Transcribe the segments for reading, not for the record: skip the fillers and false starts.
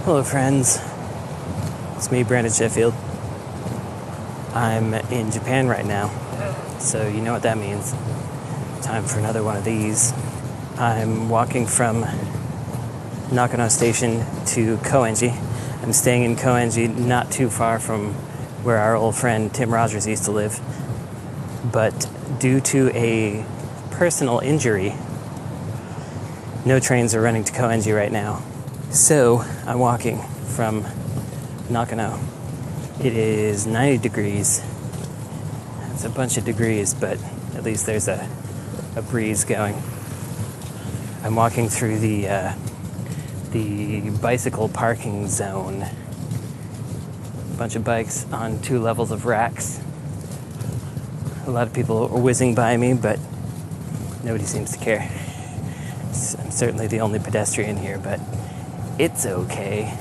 Hello friends, it's me, Brandon Sheffield. I'm in Japan right now, so you know what that means. Time for another one of these. I'm walking from Nakano Station to Koenji. I'm staying in Koenji, not too far from where our old friend Tim Rogers used to live. But due to a personal injury, no trains are running to Koenji right now. So I'm walking from Nakano. It is 90 degrees. It's a bunch of degrees, but at least there's a breeze going. I'm walking through the bicycle parking zone. A bunch of bikes on 2 levels of racks. A lot of people are whizzing by me, but nobody seems to care. I'm certainly the only pedestrian here, but it's okay.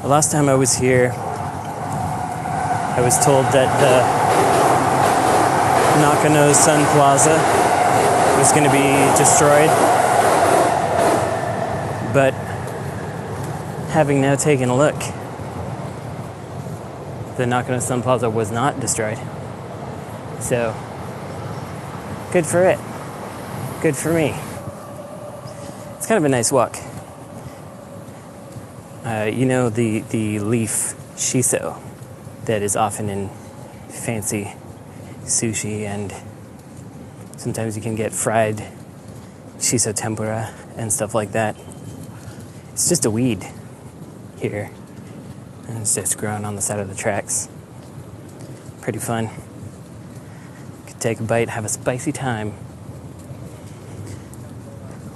The last time I was here, I was told that the Nakano sunplaza was going to be destroyed. But having now taken a look, the Nakano sunplaza was not destroyed. So, good for it. Good for me. It's kind of a nice walk. You know the leaf shiso that is often in fancy sushi, and sometimes you can get fried shiso tempura and stuff like that. It's just a weed here, and it's just growing on the side of the tracks. Pretty fun. Could take a bite, have a spicy time.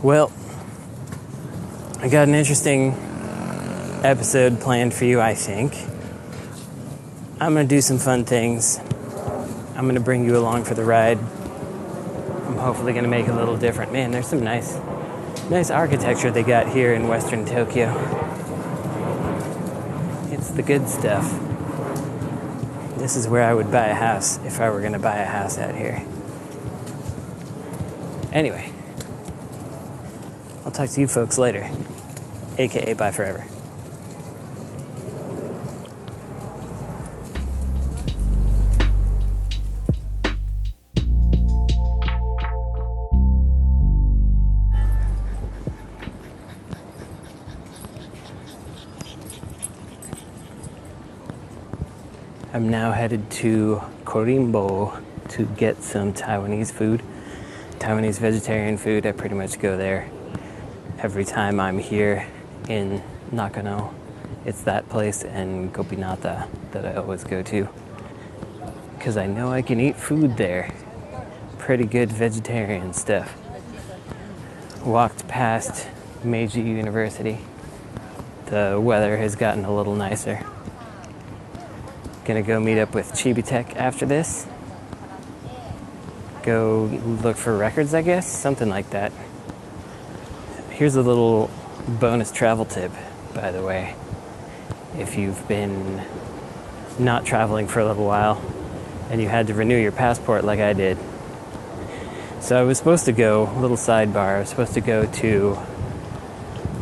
Well, I got an interesting episode planned for you, I think. I'm going to do some fun things. I'm going to bring you along for the ride. I'm hopefully going to make it a little different. Man, there's some nice architecture they got here in Western Tokyo. It's the good stuff. This is where I would buy a house if I were going to buy a house out here. Anyway, I'll talk to you folks later, aka bye forever. I'm now headed to Korimbo to get some Taiwanese food, Taiwanese vegetarian food. I pretty much go there every time I'm here in Nakano. It's that place and Gopinata that I always go to, because I know I can eat food there. Pretty good vegetarian stuff. Walked past Meiji University. The weather has gotten a little nicer. Gonna go meet up with Chibi-tech after this. Go look for records, I guess? Something like that. Here's a little bonus travel tip, by the way. If you've been not traveling for a little while and you had to renew your passport like I did. So I was supposed to go, little sidebar, I was supposed to go to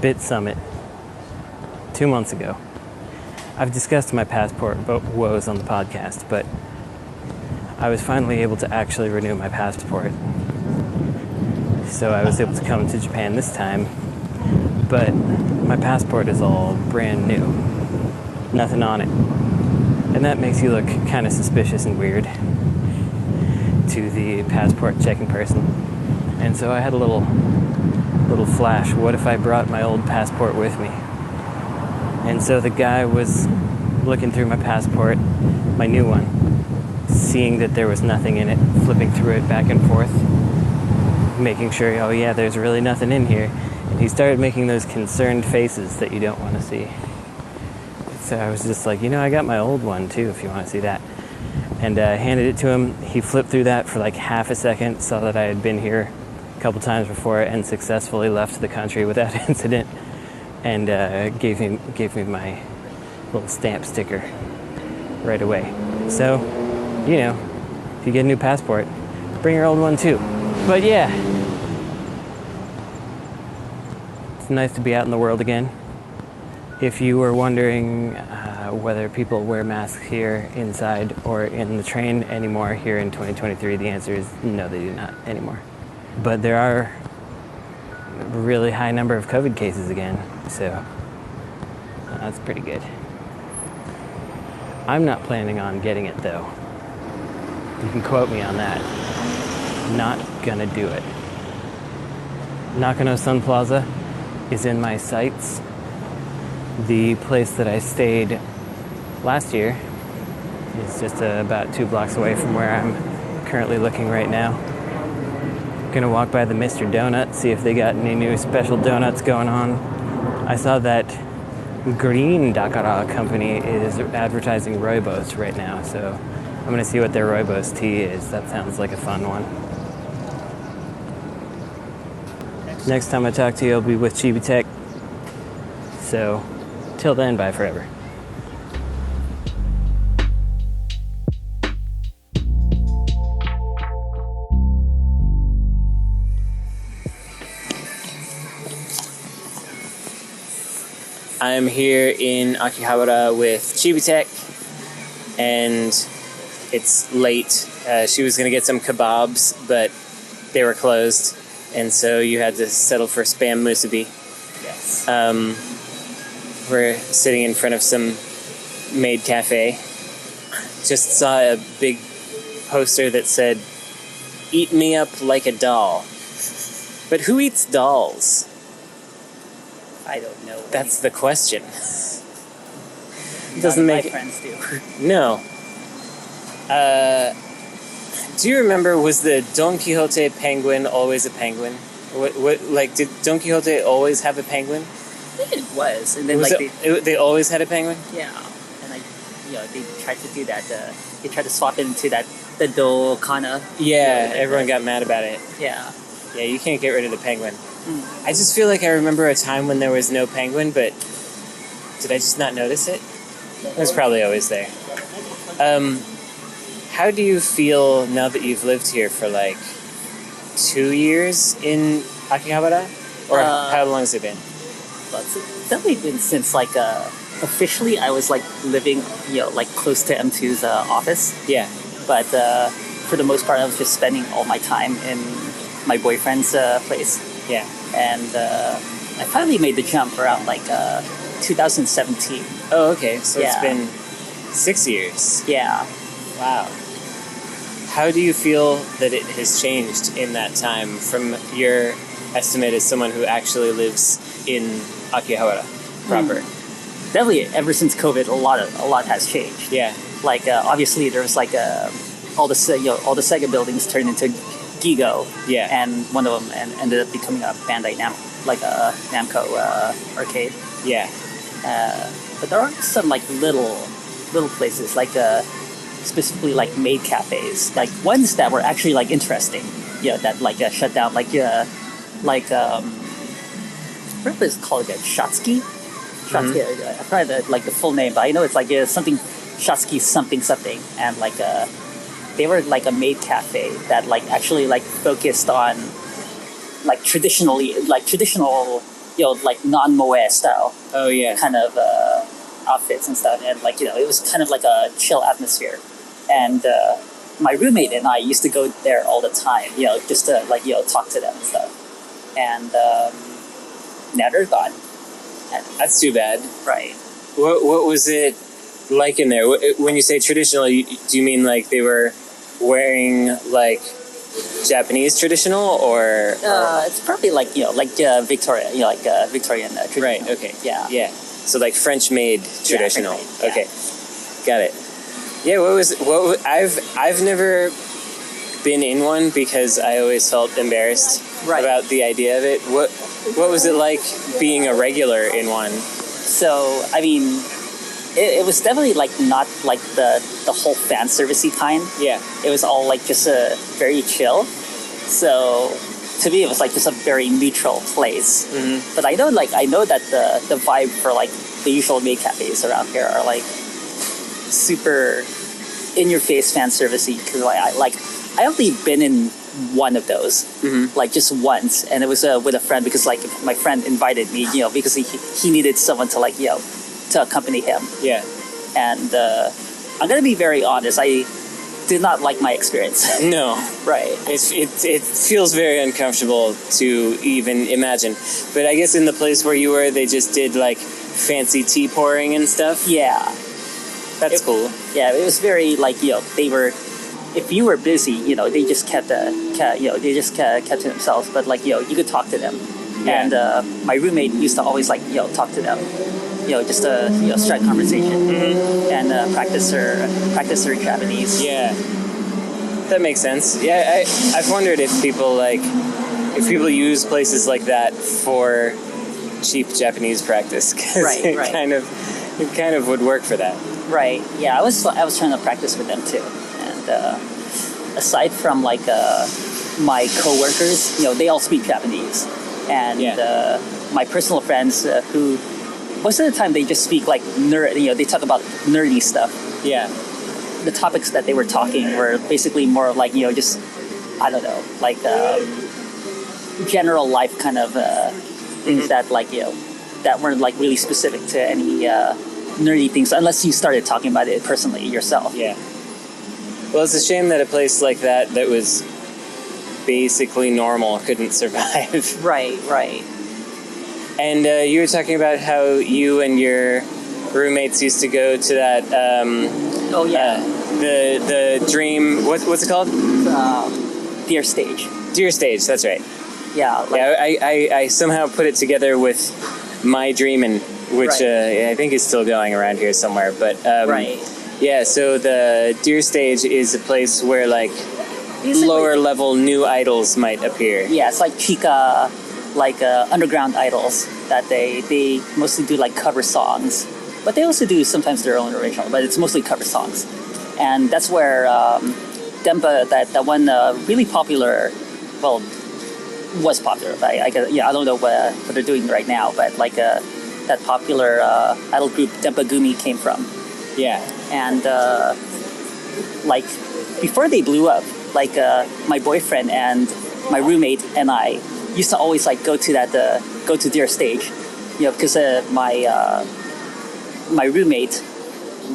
Bit Summit 2 months ago. I've discussed my passport woes on the podcast, but I was finally able to actually renew my passport. So I was able to come to Japan this time, but my passport is all brand new. Nothing on it. And that makes you look kind of suspicious and weird to the passport checking person. And so I had a little flash. What if I brought my old passport with me? And so the guy was looking through my passport, my new one, seeing that there was nothing in it, flipping through it back and forth, making sure, oh yeah, there's really nothing in here. And he started making those concerned faces that you don't want to see. So I was just like, I got my old one too, if you want to see that. And handed it to him. He flipped through that for like half a second, saw that I had been here a couple times before and successfully left the country without incident. And gave me my little stamp sticker right away. So, if you get a new passport, bring your old one too. But yeah, It's nice to be out in the world again. If you were wondering whether people wear masks here inside or in the train anymore here in 2023, the answer is no, they do not anymore. But there are a really high number of COVID cases again, so that's pretty good. I'm not planning on getting it though. You can quote me on that. Not gonna do it. Nakano Sunplaza is in my sights. The place that I stayed last year is just about 2 blocks away from where I'm currently looking right now. Gonna walk by the Mr. Donut, see if they got any new special donuts going on. I saw that Green Dakara company is advertising rooibos right now, so I'm gonna see what their rooibos tea is. That sounds like a fun one. Next time I talk to you, I'll be with Chibi-tech. So, till then, bye forever. I'm here in Akihabara with Chibi-tech, and it's late. She was going to get some kebabs, but they were closed, and so you had to settle for spam musubi. Yes. We're sitting in front of some maid cafe. Just saw a big poster that said, "Eat me up like a doll." But who eats dolls? I don't know. That's the question. Doesn't make my friends do. No. Do you remember, was the Don Quixote penguin always a penguin? Did Don Quixote always have a penguin? I think it was, and then they always had a penguin. Yeah, and they tried to do that. They tried to swap it into the do kana. Yeah, everyone got mad about it. Yeah. Yeah, you can't get rid of the penguin. I just feel like I remember a time when there was no penguin, but did I just not notice it? It was probably always there. How do you feel now that you've lived here for 2 years in Akihabara? Or how long has it been? Well, it's definitely been since officially I was living close to M2's office. Yeah. But for the most part I was just spending all my time in my boyfriend's place. Yeah. And I finally made the jump around 2017. Oh, okay. So yeah. It's been 6 years. Yeah. Wow. How do you feel that it has changed in that time from your estimate as someone who actually lives in Akihabara proper? Definitely, ever since COVID, a lot has changed. Yeah. Obviously, there was all the Sega buildings turned into Gigo. Yeah. And one of them ended up becoming a Bandai Namco arcade. Yeah. But there are some little places specifically maid cafes, ones that were actually interesting. That shut down what is it called again? Shotsky? Shotsky. I forgot the full name, but I know it's something Shotsky something, and they were a maid cafe that actually focused on traditional non-moe style. Oh yeah. Kind of outfits and stuff, and it was kind of a chill atmosphere. And my roommate and I used to go there all the time, just to talk to them and stuff. And now they're gone. And that's too bad. Right. What was it like in there? When you say traditional, do you mean they were wearing Japanese traditional or? It's probably Victoria, Victorian traditional. Right. Okay. Yeah. Yeah. So French made traditional. Yeah, French made, okay. Got it. Yeah. I've never been in one because I always felt embarrassed about the idea of it. What was it like being a regular in one? So I mean, it was definitely not the whole fan servicey kind. Yeah. It was all just a very chill. So to me, it was just a very neutral place. Mm-hmm. But I know that the vibe for the usual maid cafes around here are super in your face fan servicey, because I only been in one of those, like just once, and it was with a friend because like my friend invited me, because he needed someone to like to accompany him. Yeah. And I'm gonna be very honest, I did not like my experience. No. Right. It feels very uncomfortable to even imagine. But I guess in the place where you were, they just did like fancy tea pouring and stuff. Yeah. That's cool. Yeah, it was very like they were. If you were busy, they just kept kept to themselves. But like you could talk to them. Yeah. And my roommate used to always like talk to them. Just to strike conversation and practice her Japanese. Yeah, that makes sense. Yeah, I've wondered if people use places like that for cheap Japanese practice, because Right. it kind of would work for that. Right. Yeah, I was trying to practice with them too, and aside from like my coworkers, they all speak Japanese, and my personal friends who. Most of the time, they just speak like nerd. They talk about nerdy stuff. Yeah. The topics that they were talking were basically more of like just I don't know, like general life kind of things that like that weren't like really specific to any nerdy things, unless you started talking about it personally yourself. Yeah. Well, it's a shame that a place like that was basically normal couldn't survive. Right. And you were talking about how you and your roommates used to go to that. The dream. What's it called? Deer Stage. Deer Stage. That's right. Yeah. I somehow put it together with My Dreamin', which I think is still going around here somewhere. But right. Yeah. So the Deer Stage is a place where like Basically, lower level new idols might appear. Yeah, it's like chica. Like underground idols that they mostly do like cover songs, but they also do sometimes their own original, but it's mostly cover songs. And that's where Dempa, that one really popular, well, was popular. I don't know what they're doing right now, but like that popular idol group Dempa Gumi came from. Yeah. And like before they blew up, like my boyfriend and my roommate and I used to always like go to their stage, because my roommate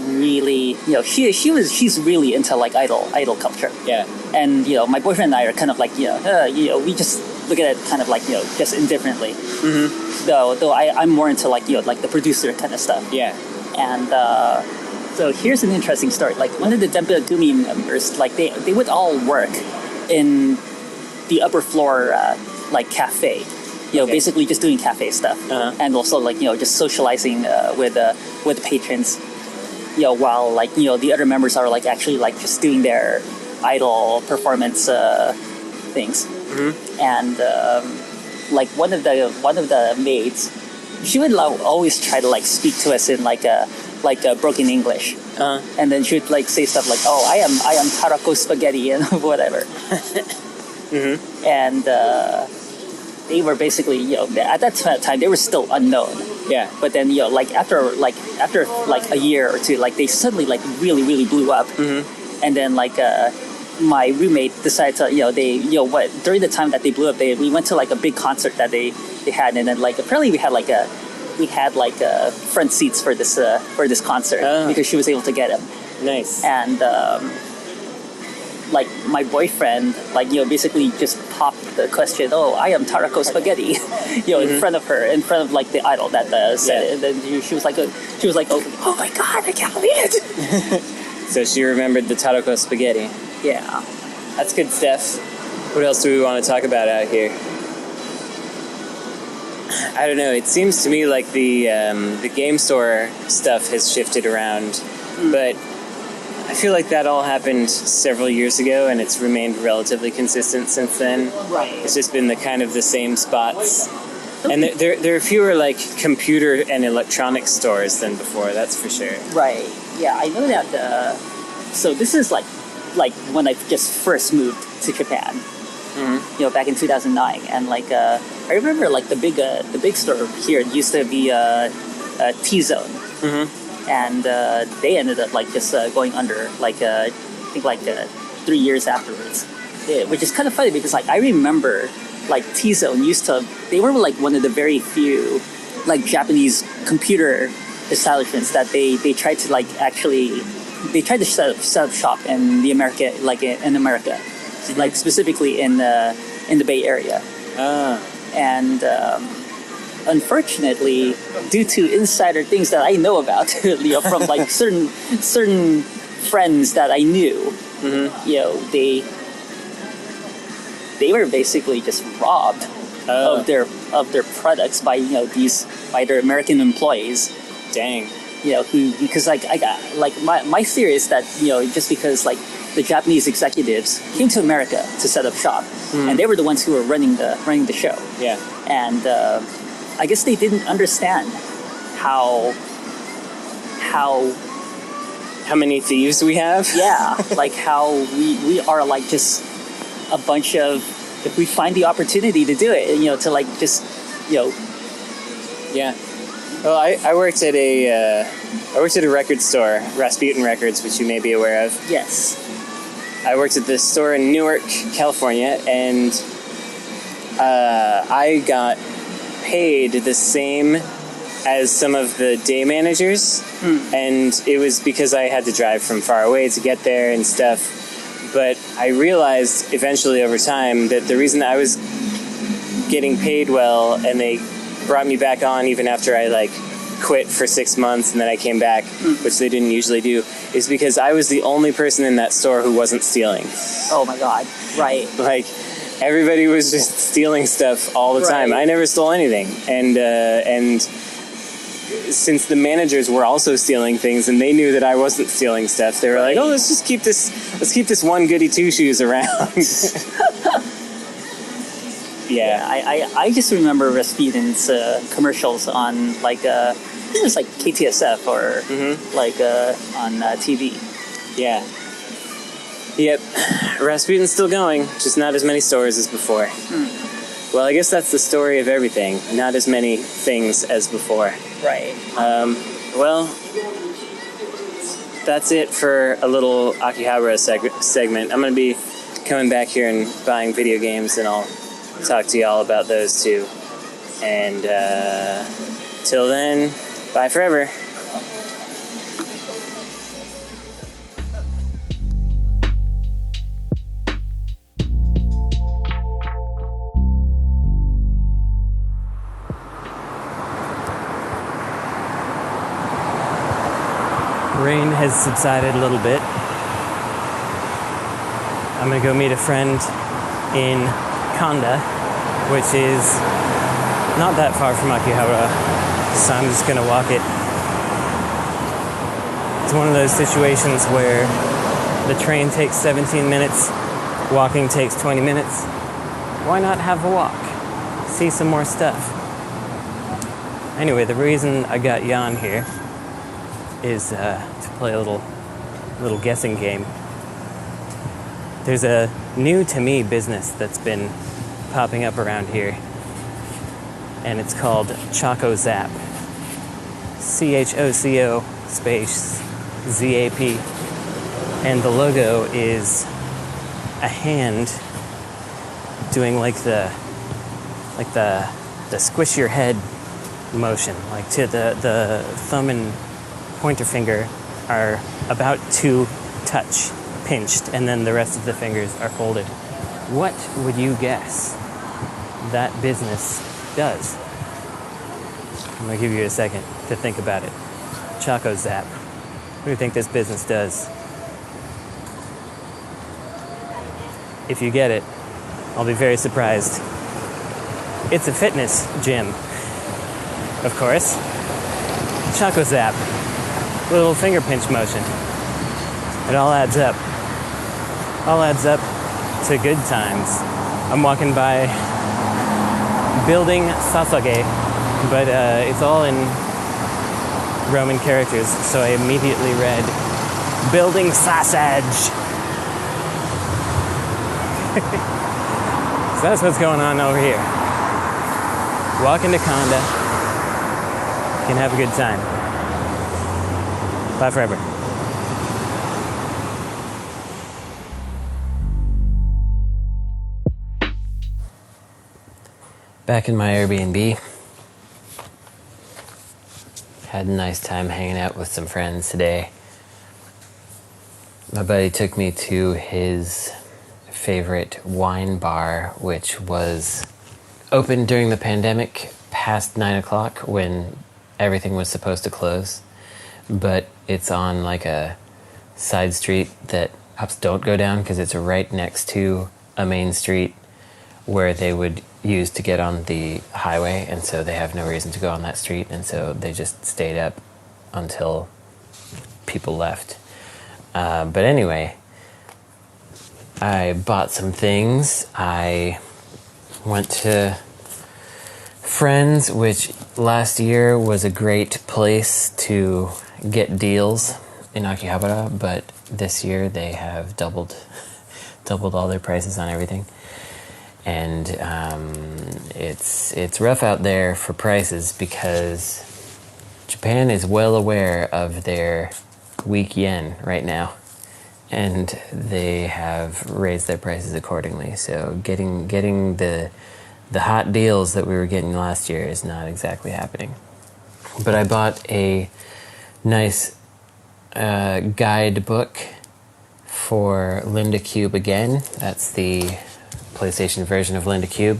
really, she's really into like idol culture. Yeah. And my boyfriend and I are kind of like we just look at it kind of like just indifferently. Mm-hmm. Though I'm more into like like the producer kind of stuff. Yeah. And so here's an interesting story. Like one of the Dempa Gumi members, like they would all work in the upper floor. Like cafe, basically just doing cafe stuff, and also like just socializing with patrons, while like the other members are like actually like just doing their idol performance things, and like one of the maids, she would always try to like speak to us in like a broken English, and then she would like say stuff like, "Oh, I am tarako spaghetti" and whatever. And they were basically, at that time they were still unknown. Yeah. But then, like after a year or two, like they suddenly like really blew up. And then like my roommate decided to, during the time that they blew up, we went to like a big concert that they had, and then like apparently we had front seats for this concert because she was able to get them. Nice. And like my boyfriend, like basically just popped the question, "Oh, I am Tarako Spaghetti," in front of like the idol that said it. And then she was like, "Oh my god, I can't believe it!" So she remembered the Tarako Spaghetti. Yeah, that's good stuff. What else do we want to talk about out here? I don't know. It seems to me like the game store stuff has shifted around, but I feel like that all happened several years ago, and it's remained relatively consistent since then. Right. It's just been the same spots, and there are fewer like computer and electronic stores than before. That's for sure. Right. Yeah, I know that. So this is like when I just first moved to Japan. Back in 2009, and like I remember like the big store here used to be a T-Zone. And they ended up like just going under, like I think like 3 years afterwards. which is kind of funny because like I remember like T-Zone they were like one of the very few like Japanese computer establishments that they tried to like actually they tried to set up shop in the America, like in America, like specifically in the Bay Area. And unfortunately, due to insider things that I know about, from like certain friends that I knew, they were basically just robbed of their products by by their American employees. Dang. Because like I got like my theory is that just because like the Japanese executives came to America to set up shop, and they were the ones who were running the show. Yeah. And I guess they didn't understand how many thieves we have. Yeah, like how we are like just a bunch of, if we find the opportunity to do it, to like just Yeah. Well, I worked at a record store, Rasputin Records, which you may be aware of. Yes. I worked at this store in Newark, California, and I got paid the same as some of the day managers, and it was because I had to drive from far away to get there and stuff. But I realized eventually over time that the reason I was getting paid well and they brought me back on even after I like quit for 6 months and then I came back, which they didn't usually do, is because I was the only person in that store who wasn't stealing. Oh my God. Right. Like everybody was just stealing stuff all the time. I never stole anything. And since the managers were also stealing things and they knew that I wasn't stealing stuff, they were like, oh, let's keep this one goody two shoes around. Yeah, I just remember Rasputin's commercials on like it was like KTSF or like on TV. Yeah. Yep. Rasputin's still going, just not as many stores as before. Well, I guess that's the story of everything. Not as many things as before. Right. Well, that's it for a little Akihabara segment. I'm going to be coming back here and buying video games, and I'll talk to y'all about those too. And till then, bye forever. Rain has subsided a little bit. I'm gonna go meet a friend in Kanda, which is not that far from Akihabara, so I'm just gonna walk it. It's one of those situations where the train takes 17 minutes, walking takes 20 minutes. Why not have a walk? See some more stuff. Anyway, the reason I got Jan here is to play a little guessing game. There's a new to me business that's been popping up around here, and it's called Choco Zap. CHOCO space ZAP, and the logo is a hand doing like the squish your head motion, like to the thumb and pointer finger are about to touch, pinched, and then the rest of the fingers are folded. What would you guess that business does? I'm gonna give you a second to think about it. Choco Zap. What do you think this business does? If you get it, I'll be very surprised. It's a fitness gym, of course. Choco Zap. Little finger pinch motion. It all adds up. All adds up to good times. I'm walking by building sasage, but it's all in Roman characters, so I immediately read building sasage. So that's what's going on over here. Walking to Kanda. You can have a good time. Bye forever. Back in my Airbnb. Had a nice time hanging out with some friends today. My buddy took me to his favorite wine bar, which was open during the pandemic past 9 o'clock when everything was supposed to close. But it's on like a side street that cops don't go down because it's right next to a main street where they would use to get on the highway, and so they have no reason to go on that street, and so they just stayed up until people left. But anyway, I bought some things. I went to Friends, which last year was a great place to get deals in Akihabara, but this year they have doubled all their prices on everything. And it's rough out there for prices because Japan is well aware of their weak yen right now, and they have raised their prices accordingly. So getting the hot deals that we were getting last year is not exactly happening. But I bought a nice guidebook for Linda Cube again. That's the PlayStation version of Linda Cube.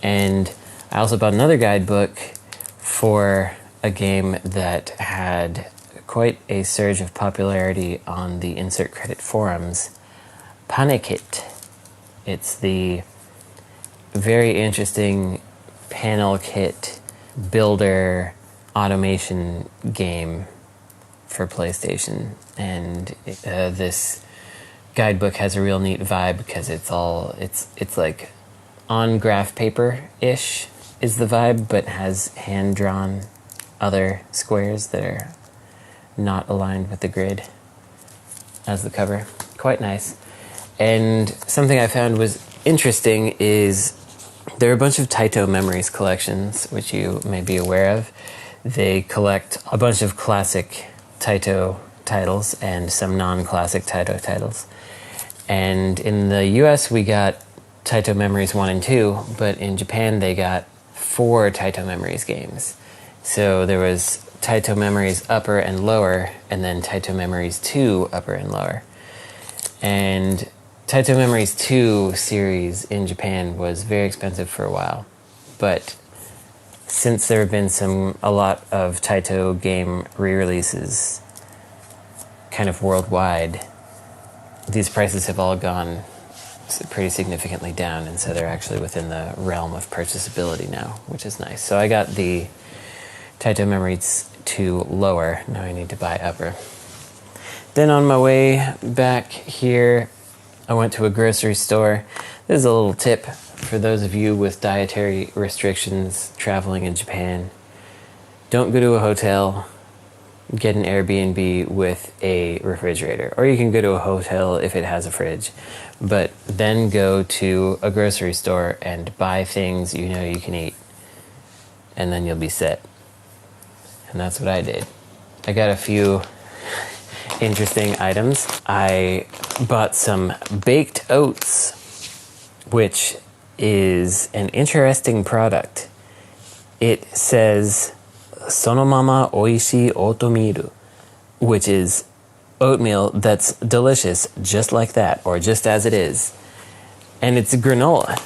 And I also bought another guidebook for a game that had quite a surge of popularity on the insert credit forums, Panikit. It's the very interesting panel kit builder automation game for PlayStation. And this guidebook has a real neat vibe because it's like on graph paper-ish is the vibe, but has hand-drawn other squares that are not aligned with the grid as the cover. Quite nice. And something I found was interesting is there are a bunch of Taito Memories collections, which you may be aware of. They collect a bunch of classic Taito titles and some non-classic Taito titles. And in the US, we got Taito Memories 1 and 2, but in Japan, they got 4 Taito Memories games. So there was Taito Memories Upper and Lower, and then Taito Memories 2 Upper and Lower. And Taito Memories 2 series in Japan was very expensive for a while. But since there have been a lot of Taito game re-releases kind of worldwide, these prices have all gone pretty significantly down, and so they're actually within the realm of purchasability now, which is nice. So I got the Taito Memories 2 Lower. Now I need to buy Upper. Then on my way back here, I went to a grocery store. This is a little tip for those of you with dietary restrictions traveling in Japan. Don't go to a hotel. Get an Airbnb with a refrigerator. Or you can go to a hotel if it has a fridge. But then go to a grocery store and buy things you know you can eat. And then you'll be set. And that's what I did. I got a few interesting items. I bought some baked oats, which is an interesting product. It says Sonomama Oishii Oatmeal, which is oatmeal that's delicious just like that, or just as it is. And it's granola.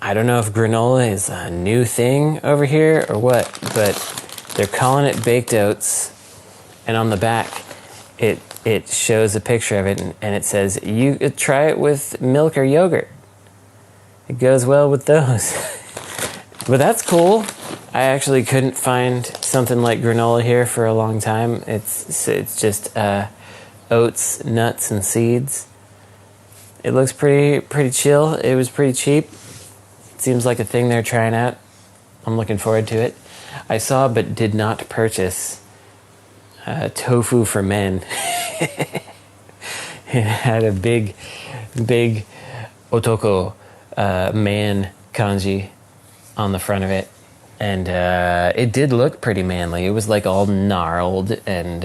I don't know if granola is a new thing over here or what, but they're calling it baked oats. And on the back, it shows a picture of it, and it says, you try it with milk or yogurt. It goes well with those. But that's cool. I actually couldn't find something like granola here for a long time. It's just oats, nuts, and seeds. It looks pretty chill. It was pretty cheap. It seems like a thing they're trying out. I'm looking forward to it. I saw but did not purchase tofu for men. It had a big otoko man kanji on the front of it, and it did look pretty manly. It was like all gnarled and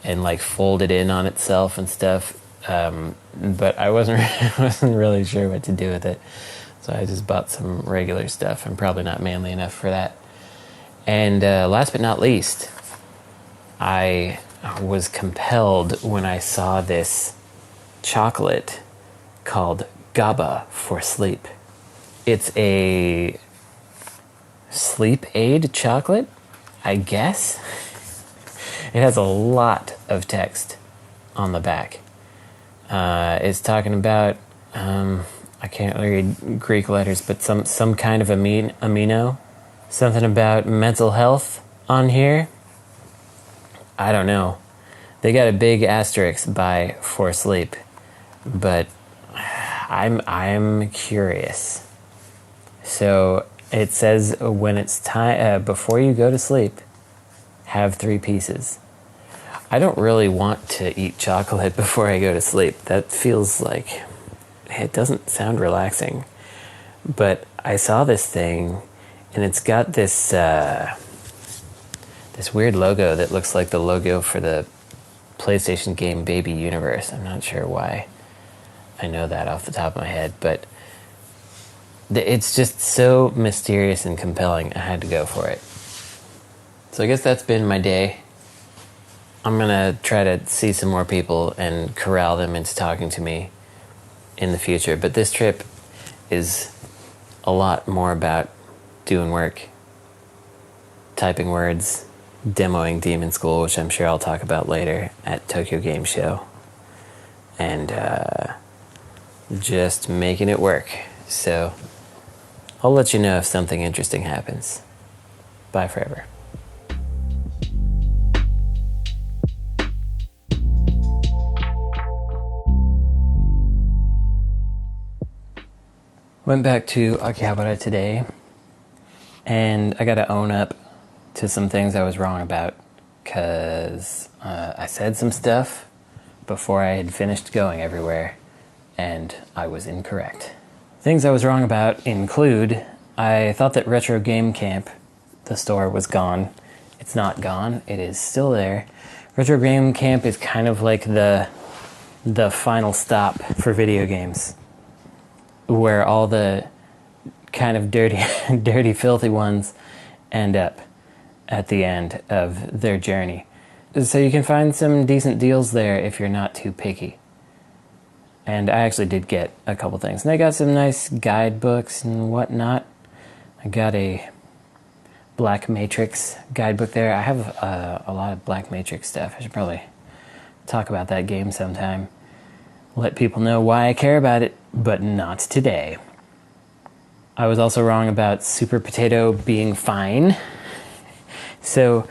like folded in on itself and stuff, but I wasn't really sure what to do with it, So I just bought some regular stuff. I'm probably not manly enough for that. And last but not least, I was compelled when I saw this chocolate called GABA for sleep. It's a sleep aid chocolate, I guess. It has a lot of text on the back. It's talking about, I can't read Greek letters, but some kind of amino. Something about mental health on here. I don't know. They got a big asterisk by for sleep, but I'm curious. So it says when it's time before you go to sleep, have 3 pieces. I don't really want to eat chocolate before I go to sleep. That feels like it doesn't sound relaxing. But I saw this thing, and it's got this this weird logo that looks like the logo for the PlayStation game Baby Universe. I'm not sure why I know that off the top of my head, but it's just so mysterious and compelling. I had to go for it. So I guess that's been my day. I'm gonna try to see some more people and corral them into talking to me in the future. But this trip is a lot more about doing work, typing words, demoing Demon School, which I'm sure I'll talk about later at Tokyo Game Show, and just making it work. So I'll let you know if something interesting happens. Bye forever. Went back to Akihabara today, and I gotta own up to some things I was wrong about, because I said some stuff before I had finished going everywhere, and I was incorrect. Things I was wrong about include, I thought that Retro Game Camp, the store, was gone. It's not gone, it is still there. Retro Game Camp is kind of like the final stop for video games, where all the kind of dirty, filthy ones end up at the end of their journey. So you can find some decent deals there if you're not too picky. And I actually did get a couple things. And they got some nice guidebooks and whatnot. I got a Black Matrix guidebook there. I have a lot of Black Matrix stuff. I should probably talk about that game sometime. Let people know why I care about it, but not today. I was also wrong about Super Potato being fine. So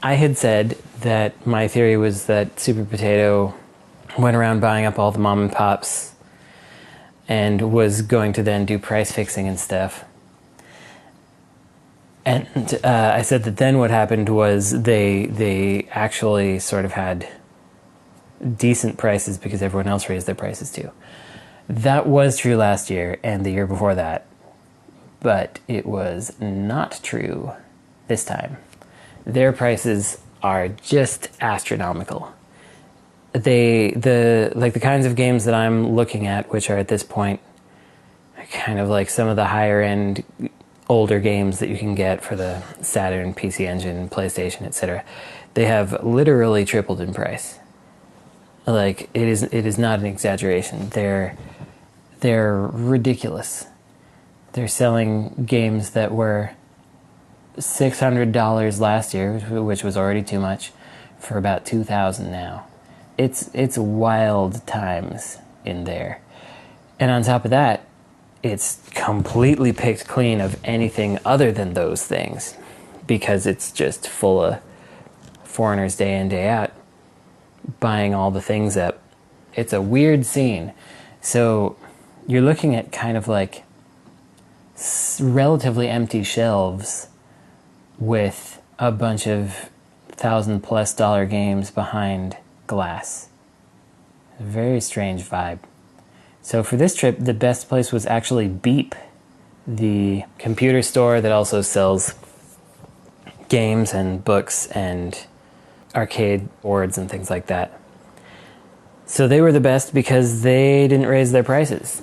I had said that my theory was that Super Potato went around buying up all the mom and pops and was going to then do price fixing and stuff. And I said that then what happened was they actually sort of had decent prices because everyone else raised their prices too. That was true last year and the year before that, but it was not true this time. Their prices are just astronomical. The kinds of games that I'm looking at, which are at this point kind of like some of the higher end older games that you can get for the Saturn, PC Engine, PlayStation, etc., they have literally tripled in price. Like, it is not an exaggeration. They're ridiculous. They're selling games that were $600 last year, which was already too much, for about $2,000 now. It's wild times in there. And on top of that, it's completely picked clean of anything other than those things, because it's just full of foreigners day in, day out, buying all the things up. It's a weird scene. So you're looking at kind of like relatively empty shelves with a bunch of $1,000+ games behind glass. A very strange vibe. So for this trip, the best place was actually Beep, the computer store that also sells games and books and arcade boards and things like that. So they were the best because they didn't raise their prices.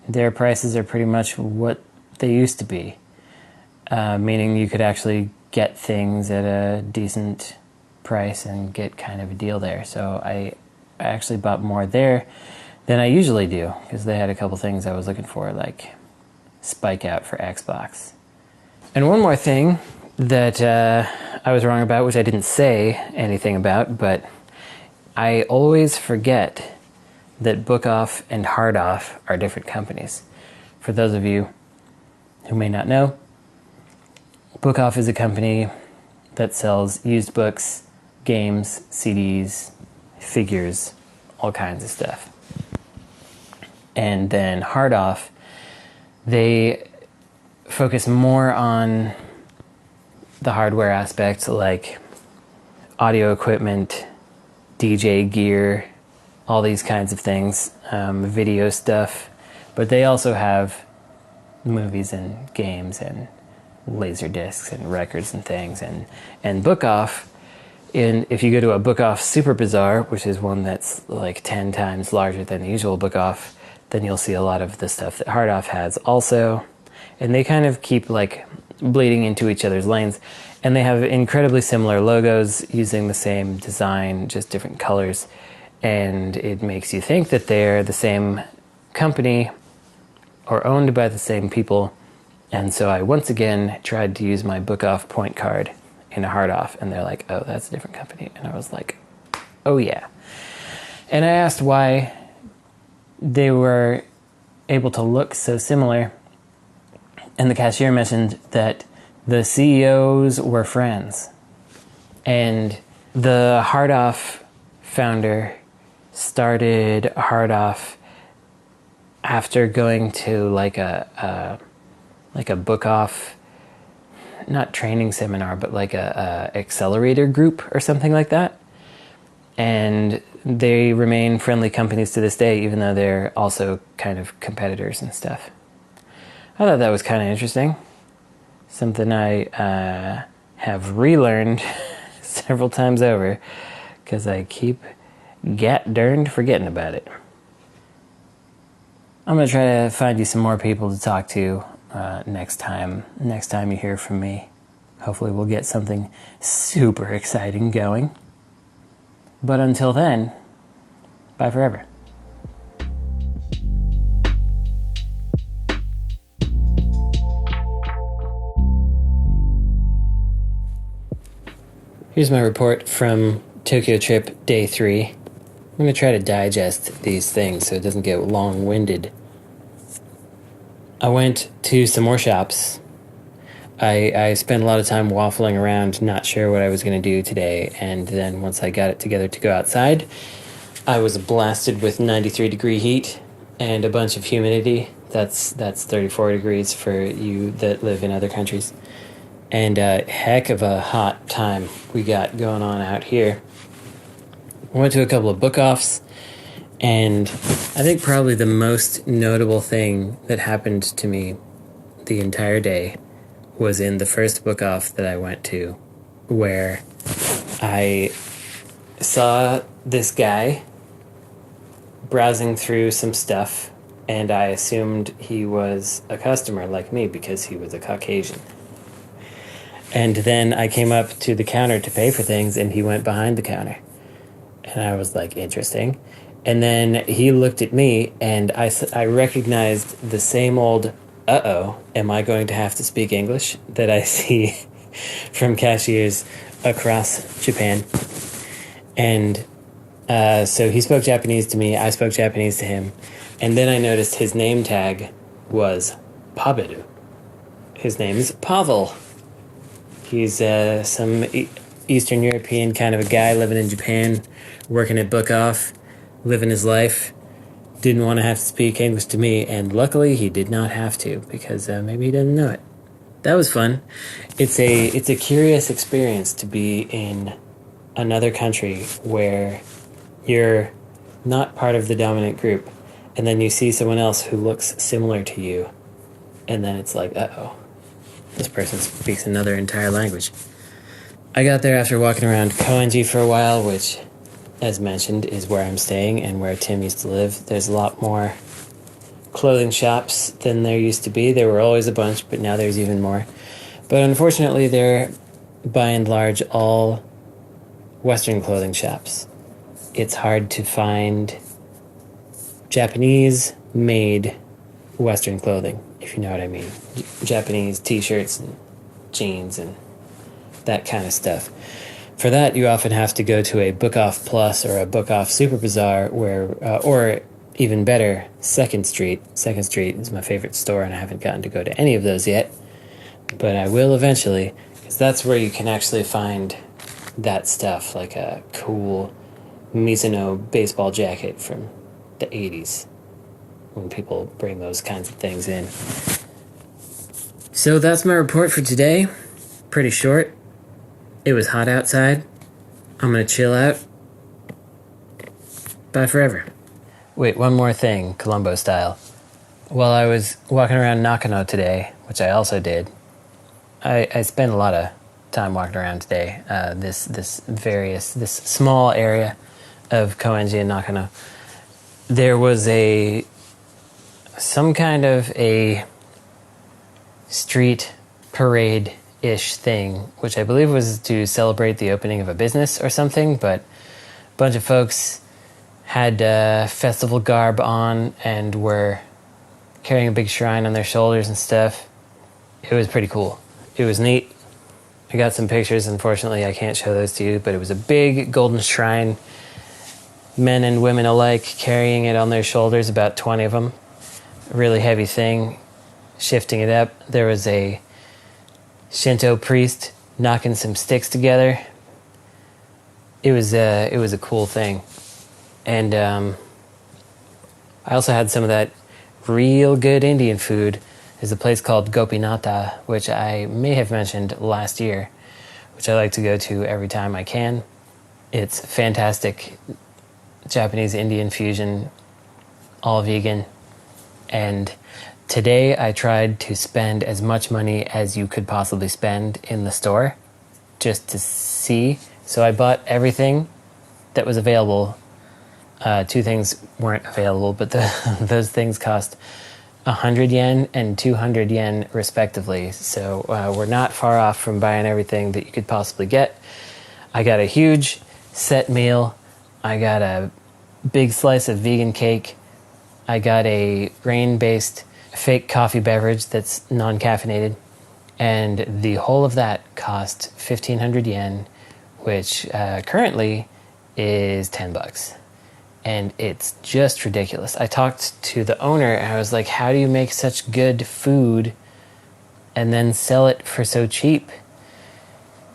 their prices are pretty much what they used to be, meaning you could actually get things at a decent price and get kind of a deal there. So I actually bought more there than I usually do, because they had a couple things I was looking for, like Spike Out for Xbox. And one more thing that I was wrong about, which I didn't say anything about, but I always forget that Book Off and Hard Off are different companies. For those of you who may not know, Book Off is a company that sells used books, games, CDs, figures, all kinds of stuff. And then Hard Off, they focus more on the hardware aspect, like audio equipment, DJ gear, all these kinds of things, video stuff. But they also have movies and games and laser discs and records and things. And Book Off, if you go to a Book Off Super Bazaar, which is one that's like 10 times larger than the usual Book Off, then you'll see a lot of the stuff that Hard Off has also. And they kind of keep like bleeding into each other's lanes. And they have incredibly similar logos using the same design, just different colors. And it makes you think that they're the same company or owned by the same people. And so I once again tried to use my Book Off point card in a Hard Off, and they're like, oh, that's a different company. And I was like, oh yeah. And I asked why they were able to look so similar, and the cashier mentioned that the CEOs were friends. And the Hard Off founder started Hard Off after going to like a Book Off, not training seminar, but like a accelerator group or something like that. And they remain friendly companies to this day, even though they're also kind of competitors and stuff. I thought that was kind of interesting. Something I have relearned several times over, because I keep gat-derned forgetting about it. I'm going to try to find you some more people to talk to next time you hear from me. Hopefully we'll get something super exciting going. But until then, bye forever. Here's my report from Tokyo trip day 3. I'm going to try to digest these things so it doesn't get long-winded. I went to some more shops. I spent a lot of time waffling around, not sure what I was going to do today, and then once I got it together to go outside, I was blasted with 93-degree heat and a bunch of humidity. That's 34 degrees for you that live in other countries. And a heck of a hot time we got going on out here. I went to a couple of Book Offs, and I think probably the most notable thing that happened to me the entire day was in the first Book Off that I went to, where I saw this guy browsing through some stuff, and I assumed he was a customer like me because he was a Caucasian. And then I came up to the counter to pay for things, and he went behind the counter. And I was like, interesting. And then he looked at me, and I recognized the same old, uh-oh, am I going to have to speak English, that I see from cashiers across Japan. And so he spoke Japanese to me, I spoke Japanese to him, and then I noticed his name tag was Pavel. His name is Pavel. He's some Eastern European kind of a guy living in Japan, working at Book Off, living his life. Didn't want to have to speak English to me, and luckily he did not have to, because maybe he doesn't know it. That was fun. It's a curious experience to be in another country where you're not part of the dominant group, and then you see someone else who looks similar to you, and then it's like, uh-oh, this person speaks another entire language. I got there after walking around Koenji for a while, which, as mentioned, is where I'm staying and where Tim used to live. There's a lot more clothing shops than there used to be. There were always a bunch, but now there's even more. But unfortunately, they're by and large all Western clothing shops. It's hard to find Japanese-made Western clothing, if you know what I mean. Japanese t-shirts and jeans and that kind of stuff. For that, you often have to go to a Book Off Plus or a Book Off Super Bazaar, or even better, Second Street. Second Street is my favorite store, and I haven't gotten to go to any of those yet. But I will eventually, because that's where you can actually find that stuff, like a cool Mizuno baseball jacket from the 80s, when people bring those kinds of things in. So that's my report for today. Pretty short. It was hot outside. I'm gonna chill out. Bye forever. Wait, one more thing, Columbo style. While I was walking around Nakano today, which I also did, I spent a lot of time walking around today. This small area of Koenji and Nakano. There was some kind of a street parade-ish thing, which I believe was to celebrate the opening of a business or something, but a bunch of folks had festival garb on and were carrying a big shrine on their shoulders and stuff. It was pretty cool. It was neat. I got some pictures. Unfortunately, I can't show those to you, but it was a big golden shrine, men and women alike carrying it on their shoulders, about 20 of them. A really heavy thing, shifting it up. There was a Shinto priest knocking some sticks together. It was a cool thing. And I also had some of that real good Indian food. There's a place called Gopinatha, which I may have mentioned last year, which I like to go to every time I can. It's fantastic Japanese-Indian fusion, all vegan. And today I tried to spend as much money as you could possibly spend in the store just to see. So I bought everything that was available. Two things weren't available, but those things cost 100 yen and 200 yen respectively. So we're not far off from buying everything that you could possibly get. I got a huge set meal. I got a big slice of vegan cake. I got a grain-based fake coffee beverage that's non-caffeinated. And the whole of that cost 1,500 yen, which currently is $10. And it's just ridiculous. I talked to the owner and I was like, how do you make such good food and then sell it for so cheap?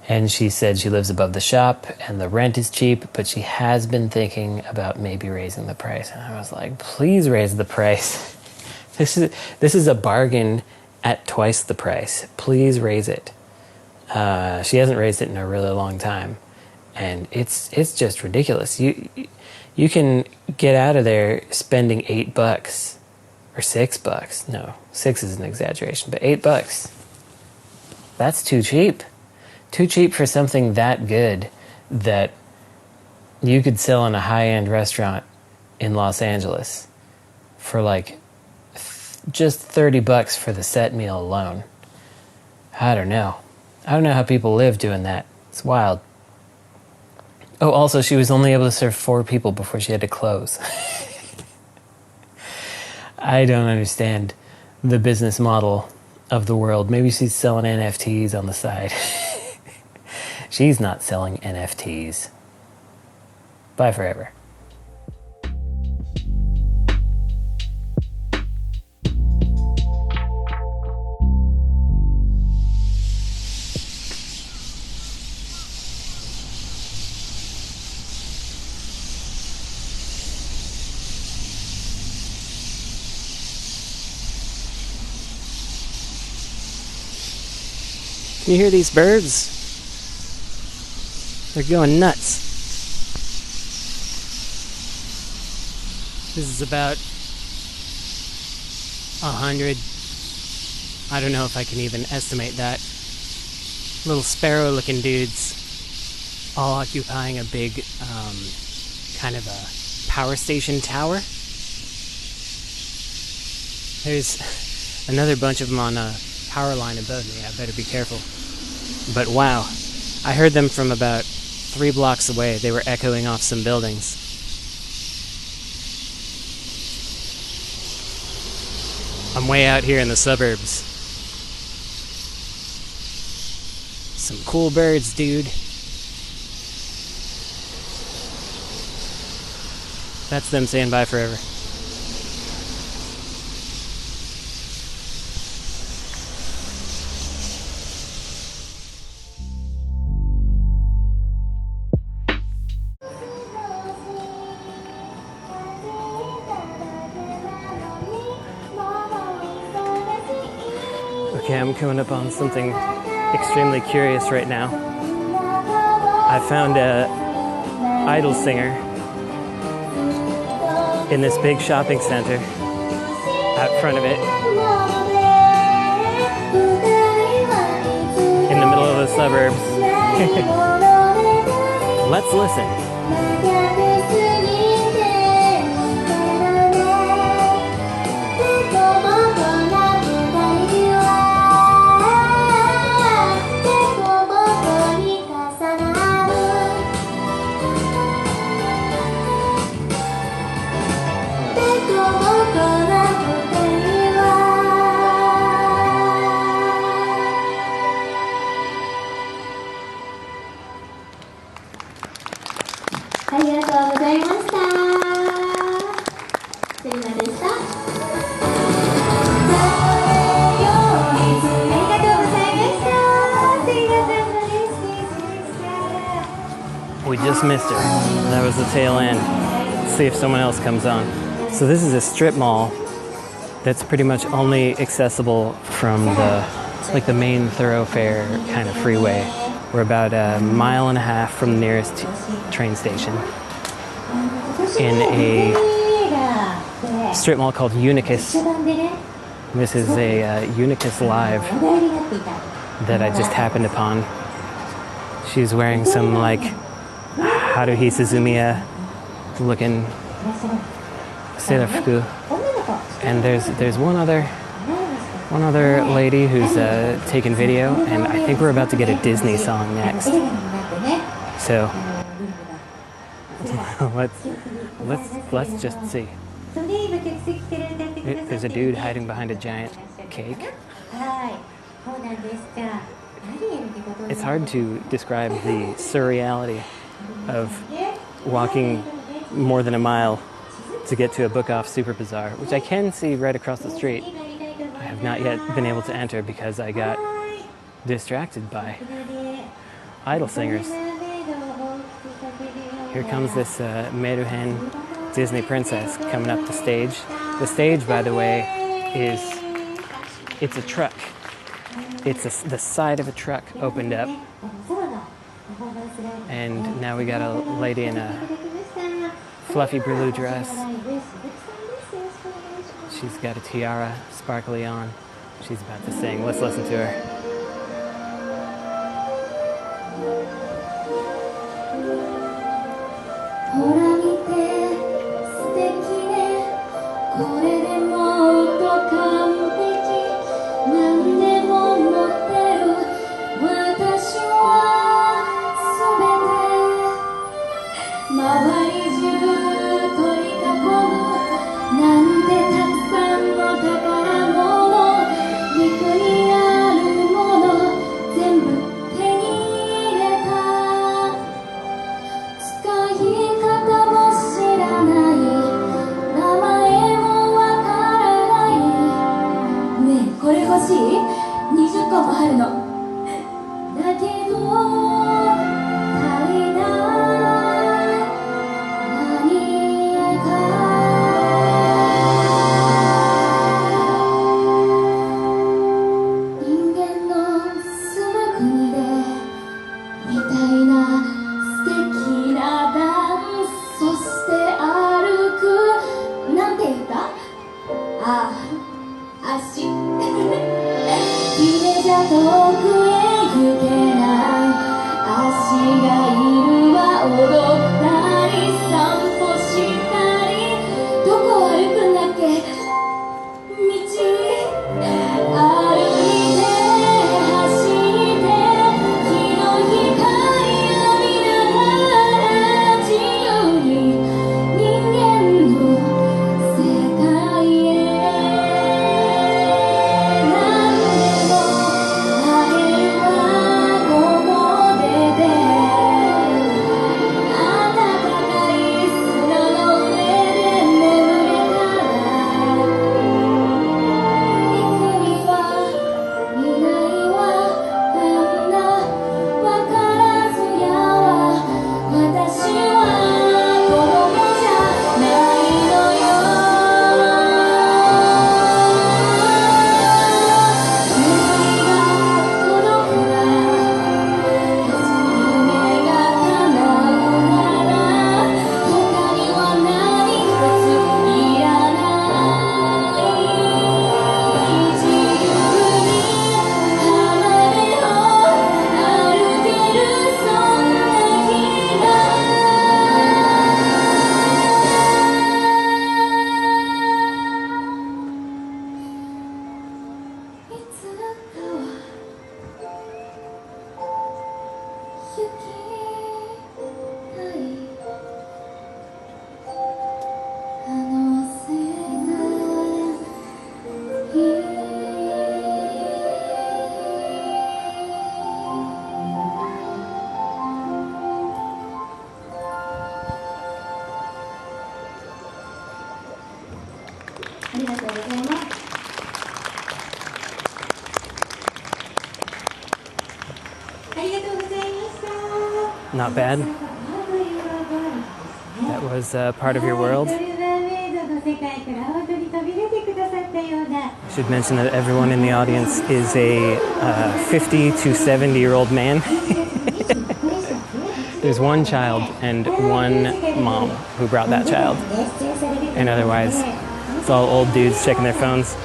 And she said she lives above the shop and the rent is cheap, but she has been thinking about maybe raising the price. And I was like, please raise the price. This is a bargain at twice the price. Please raise it. She hasn't raised it in a really long time. And it's just ridiculous. You can get out of there spending $8 or $6. No, 6 is an exaggeration, but $8. That's too cheap. Too cheap for something that good that you could sell in a high-end restaurant in Los Angeles for like just $30 for the set meal alone. I don't know. I don't know how people live doing that. It's wild. Oh, also, she was only able to serve 4 people before she had to close. I don't understand the business model of the world. Maybe she's selling NFTs on the side. She's not selling NFTs. Bye forever. Can you hear these birds? They're going nuts. This is about 100. I don't know if I can even estimate that. Little sparrow-looking dudes, all occupying a big, kind of a power station tower. There's another bunch of them on a power line above me. I better be careful. But wow, I heard them from about 3 blocks away. They were echoing off some buildings. I'm way out here in the suburbs. Some cool birds, dude. That's them saying bye forever. Okay, I'm coming up on something extremely curious right now. I found a idol singer in this big shopping center out front of it, in the middle of the suburbs. Let's listen. ありがとうございました。セリナでした。We just missed her. That was the tail end. Let's see if someone else comes on. So this is a strip mall that's pretty much only accessible from the main thoroughfare kind of freeway. We're about a mile and a half from the nearest train station in a strip mall called Unicus. This is a Unicus Live that I just happened upon. She's wearing some like Haruhi Suzumiya looking seirafuku. And there's one other lady who's taking video, and I think we're about to get a Disney song next. So let's just see. There's a dude hiding behind a giant cake. It's hard to describe the surreality of walking more than a mile to get to a book-off super bazaar, which I can see right across the street. I have not yet been able to enter because I got distracted by idol singers. Here comes this Meruhen Disney princess coming up the stage. The stage, by the way, it's a truck. It's the side of a truck opened up. And now we got a lady in a fluffy blue dress. She's got a tiara sparkly on. She's about to sing. Let's listen to her. Not bad. That was part of your world. I should mention that everyone in the audience is a 50 to 70-year-old man. There's one child and one mom who brought that child. And otherwise, it's all old dudes checking their phones.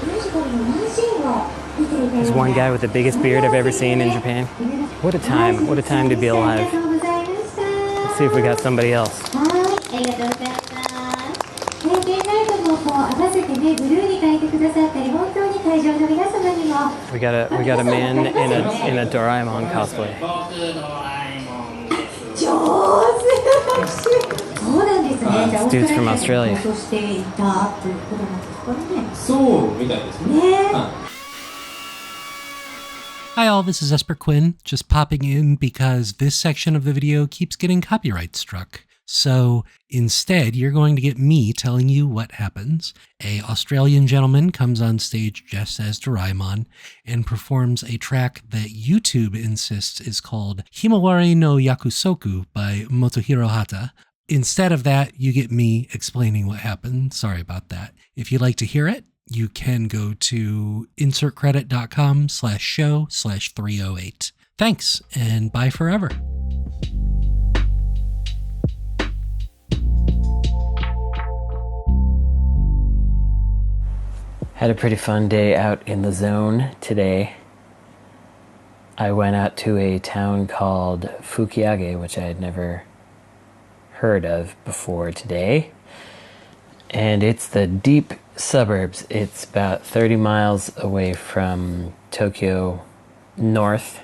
There's one guy with the biggest beard I've ever seen in Japan. What a time to be alive. Let's see if we got somebody else. We got a man in a Doraemon cosplay. This dude's from Australia. Hi all, this is Esper Quinn, just popping in because this section of the video keeps getting copyright struck. So instead, you're going to get me telling you what happens. An Australian gentleman comes on stage just as Doraemon and performs a track that YouTube insists is called Himawari no Yakusoku by Motohiro Hata. Instead of that, you get me explaining what happened. Sorry about that. If you'd like to hear it, you can go to insertcredit.com/show/308. Thanks, and bye forever. Had a pretty fun day out in the zone today. I went out to a town called Fukiage, which I had never heard of before today. And it's the deep suburbs. It's about 30 miles away from Tokyo north.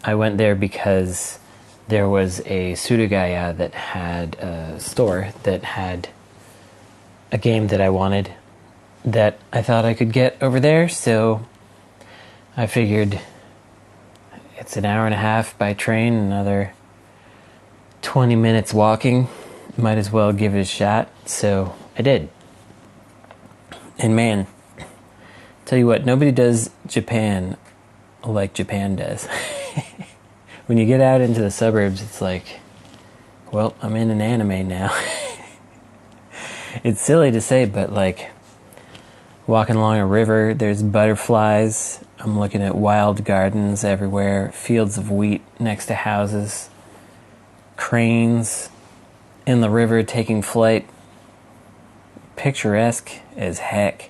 I went there because there was a surugaya that had a store that had a game that I wanted that I thought I could get over there, so I figured it's an hour and a half by train, another 20 minutes walking. Might as well give it a shot, so I did. And man, tell you what, nobody does Japan like Japan does. When you get out into the suburbs, it's like, well, I'm in an anime now. It's silly to say, but like, walking along a river, there's butterflies. I'm looking at wild gardens everywhere, fields of wheat next to houses, cranes in the river taking flight. Picturesque as heck.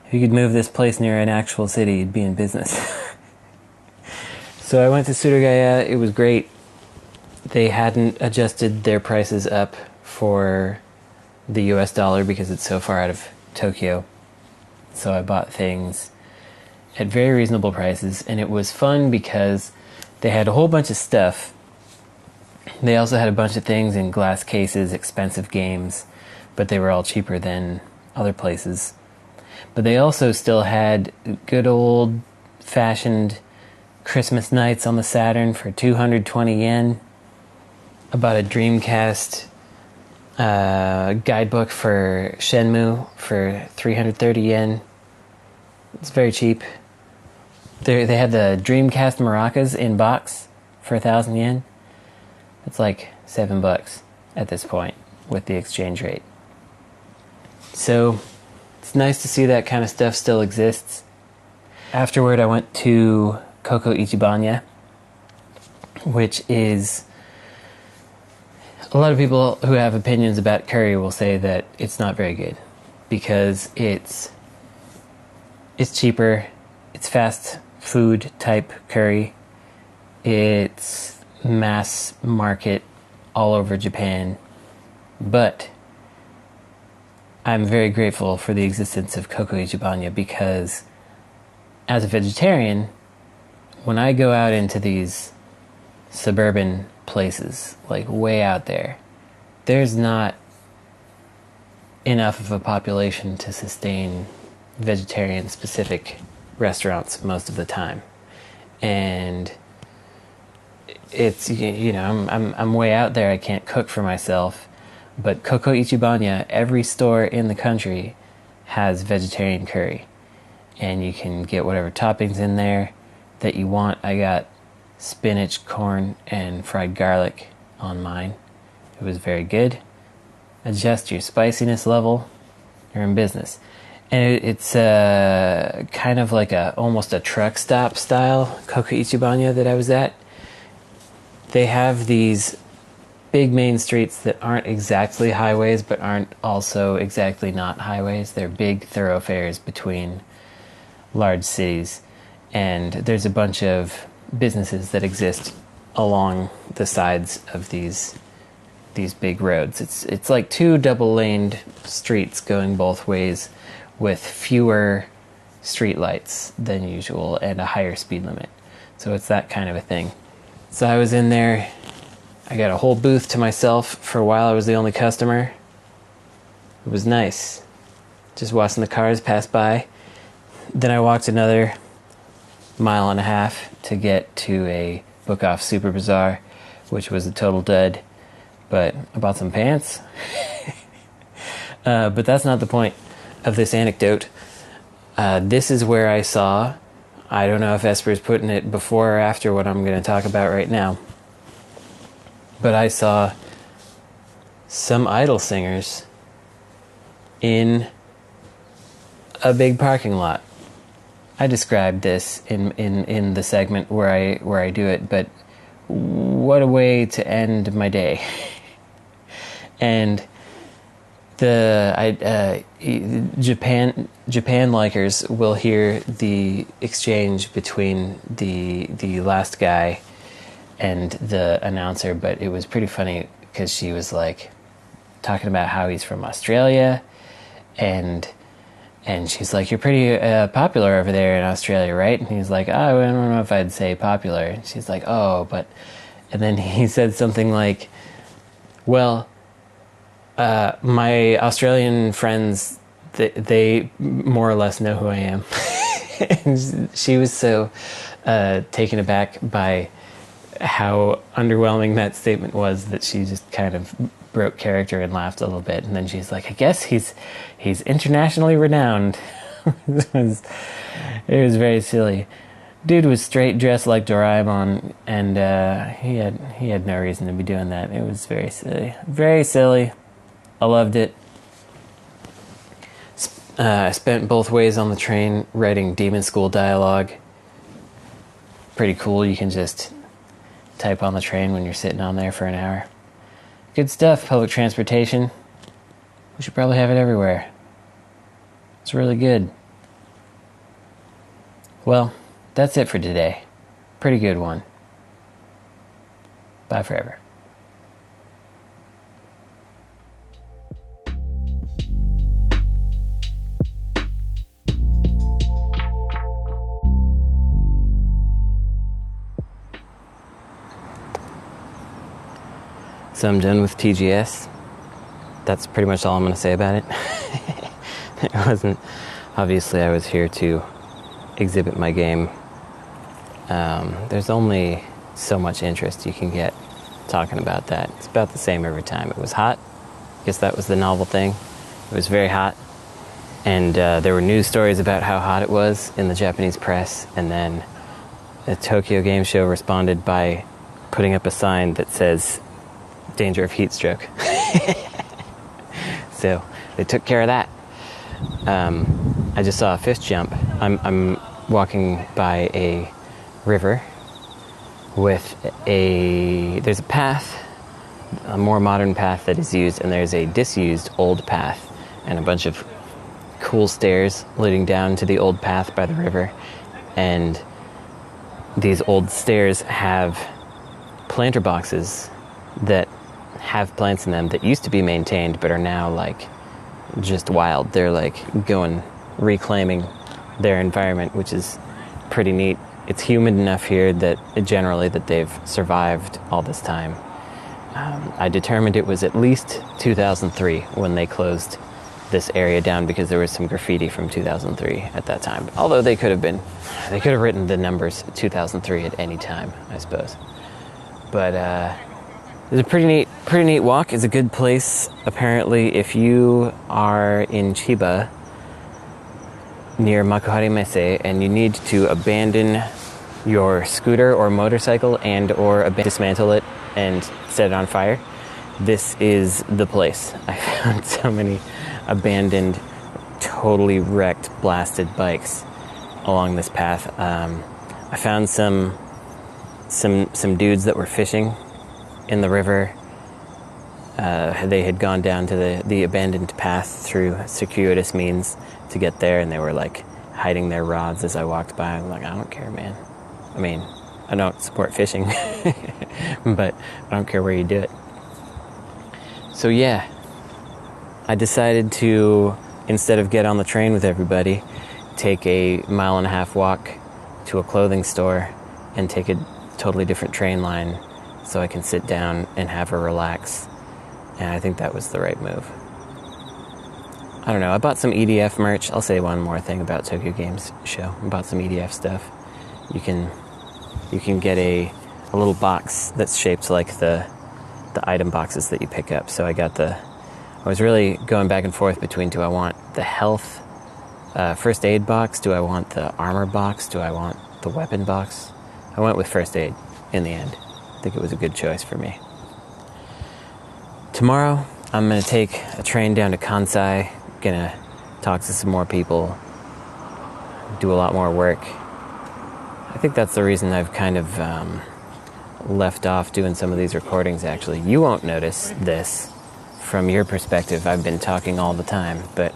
If you could move this place near an actual city, you'd be in business. So I went to Surugaya. It was great. They hadn't adjusted their prices up for the US dollar because it's so far out of Tokyo. So I bought things at very reasonable prices, and it was fun because they had a whole bunch of stuff. They also had a bunch of things in glass cases, expensive games, but they were all cheaper than other places. But they also still had good old-fashioned Christmas nights on the Saturn for 220 yen. I bought a Dreamcast guidebook for Shenmue for 330 yen. It's very cheap. They had the Dreamcast maracas in box for 1,000 yen. It's like $7 at this point with the exchange rate. So it's nice to see that kind of stuff still exists. Afterward, I went to Koko Ichibanya, which is... A lot of people who have opinions about curry will say that it's not very good because it's cheaper, it's fast food type curry, it's mass market all over Japan, but I'm very grateful for the existence of Koko Ichibanya because as a vegetarian, when I go out into these suburban places, like way out there, there's not enough of a population to sustain vegetarian specific restaurants most of the time. And it's, you know, I'm way out there, I can't cook for myself, but Koko Ichibanya, every store in the country has vegetarian curry, and you can get whatever toppings in there that you want. I got spinach, corn, and fried garlic on mine. It was very good. Adjust your spiciness level, you're in business. And it's kind of like almost a truck stop style Koko Ichibanya that I was at. They have these big main streets that aren't exactly highways, but aren't also exactly not highways. They're big thoroughfares between large cities. And there's a bunch of businesses that exist along the sides of these big roads. It's like two double-laned streets going both ways with fewer street lights than usual and a higher speed limit. So it's that kind of a thing. So I was in there. I got a whole booth to myself for a while. I was the only customer. It was nice. Just watching the cars pass by. Then I walked another mile and a half to get to a Book Off Super Bazaar, which was a total dud. But I bought some pants. But that's not the point of this anecdote. This is where I saw, I don't know if Esper's putting it before or after what I'm going to talk about right now, but I saw some idol singers in a big parking lot. I described this in the segment where I do it, but what a way to end my day. And Japan likers will hear the exchange between the last guy and the announcer, but it was pretty funny because she was like talking about how he's from Australia, and she's like, "You're pretty popular over there in Australia, right?" And he's like, "Oh, I don't know if I'd say popular." And she's like, "Oh, but," and then he said something like, "Well, my Australian friends, they more or less know who I am." And she was so taken aback by how underwhelming that statement was that she just kind of broke character and laughed a little bit. And then she's like, "I guess he's internationally renowned." It was very silly. Dude was straight dressed like Doraemon, and he had no reason to be doing that. It was very silly. Very silly. I loved it. I spent both ways on the train writing Demon School dialogue. Pretty cool. You can just type on the train when you're sitting on there for an hour. Good stuff, public transportation. We should probably have it everywhere. It's really good. Well, that's it for today. Pretty good one. Bye forever. So I'm done with TGS. That's pretty much all I'm going to say about it. It wasn't... Obviously, I was here to exhibit my game. There's only so much interest you can get talking about that. It's about the same every time. It was hot. I guess that was the novel thing. It was very hot. And there were news stories about how hot it was in the Japanese press. And then the Tokyo Game Show responded by putting up a sign that says, "Danger of heat stroke." So they took care of that. I just saw a fish jump. I'm walking by a river with there's a path, a more modern path that is used, and there's a disused old path and a bunch of cool stairs leading down to the old path by the river. And these old stairs have planter boxes that have plants in them that used to be maintained but are now like just wild. They're like reclaiming their environment, which is pretty neat. It's humid enough here that they've survived all this time. I determined it was at least 2003 when they closed this area down because there was some graffiti from 2003 at that time. Although they could have written the numbers 2003 at any time, I suppose. But it's a pretty neat walk. It's a good place. Apparently, if you are in Chiba near Makuhari Mese and you need to abandon your scooter or motorcycle and or dismantle it and set it on fire, this is the place. I found so many abandoned, totally wrecked, blasted bikes along this path. I found some dudes that were fishing in the river. They had gone down to the abandoned path through circuitous means to get there, and they were like hiding their rods as I walked by. I'm like, I don't care, man. I mean, I don't support fishing, but I don't care where you do it. So yeah, I decided to, instead of get on the train with everybody, take a 1.5 mile walk to a clothing store and take a totally different train line so I can sit down and have a relax. And I think that was the right move. I don't know, I bought some EDF merch. I'll say one more thing about Tokyo Games Show. I bought some EDF stuff. You can get a little box that's shaped like the item boxes that you pick up. So I was really going back and forth between, do I want the health first aid box? Do I want the armor box? Do I want the weapon box? I went with first aid in the end. I think it was a good choice for me. Tomorrow, I'm going to take a train down to Kansai. Going to talk to some more people, do a lot more work. I think that's the reason I've kind of left off doing some of these recordings, actually. You won't notice this from your perspective. I've been talking all the time, but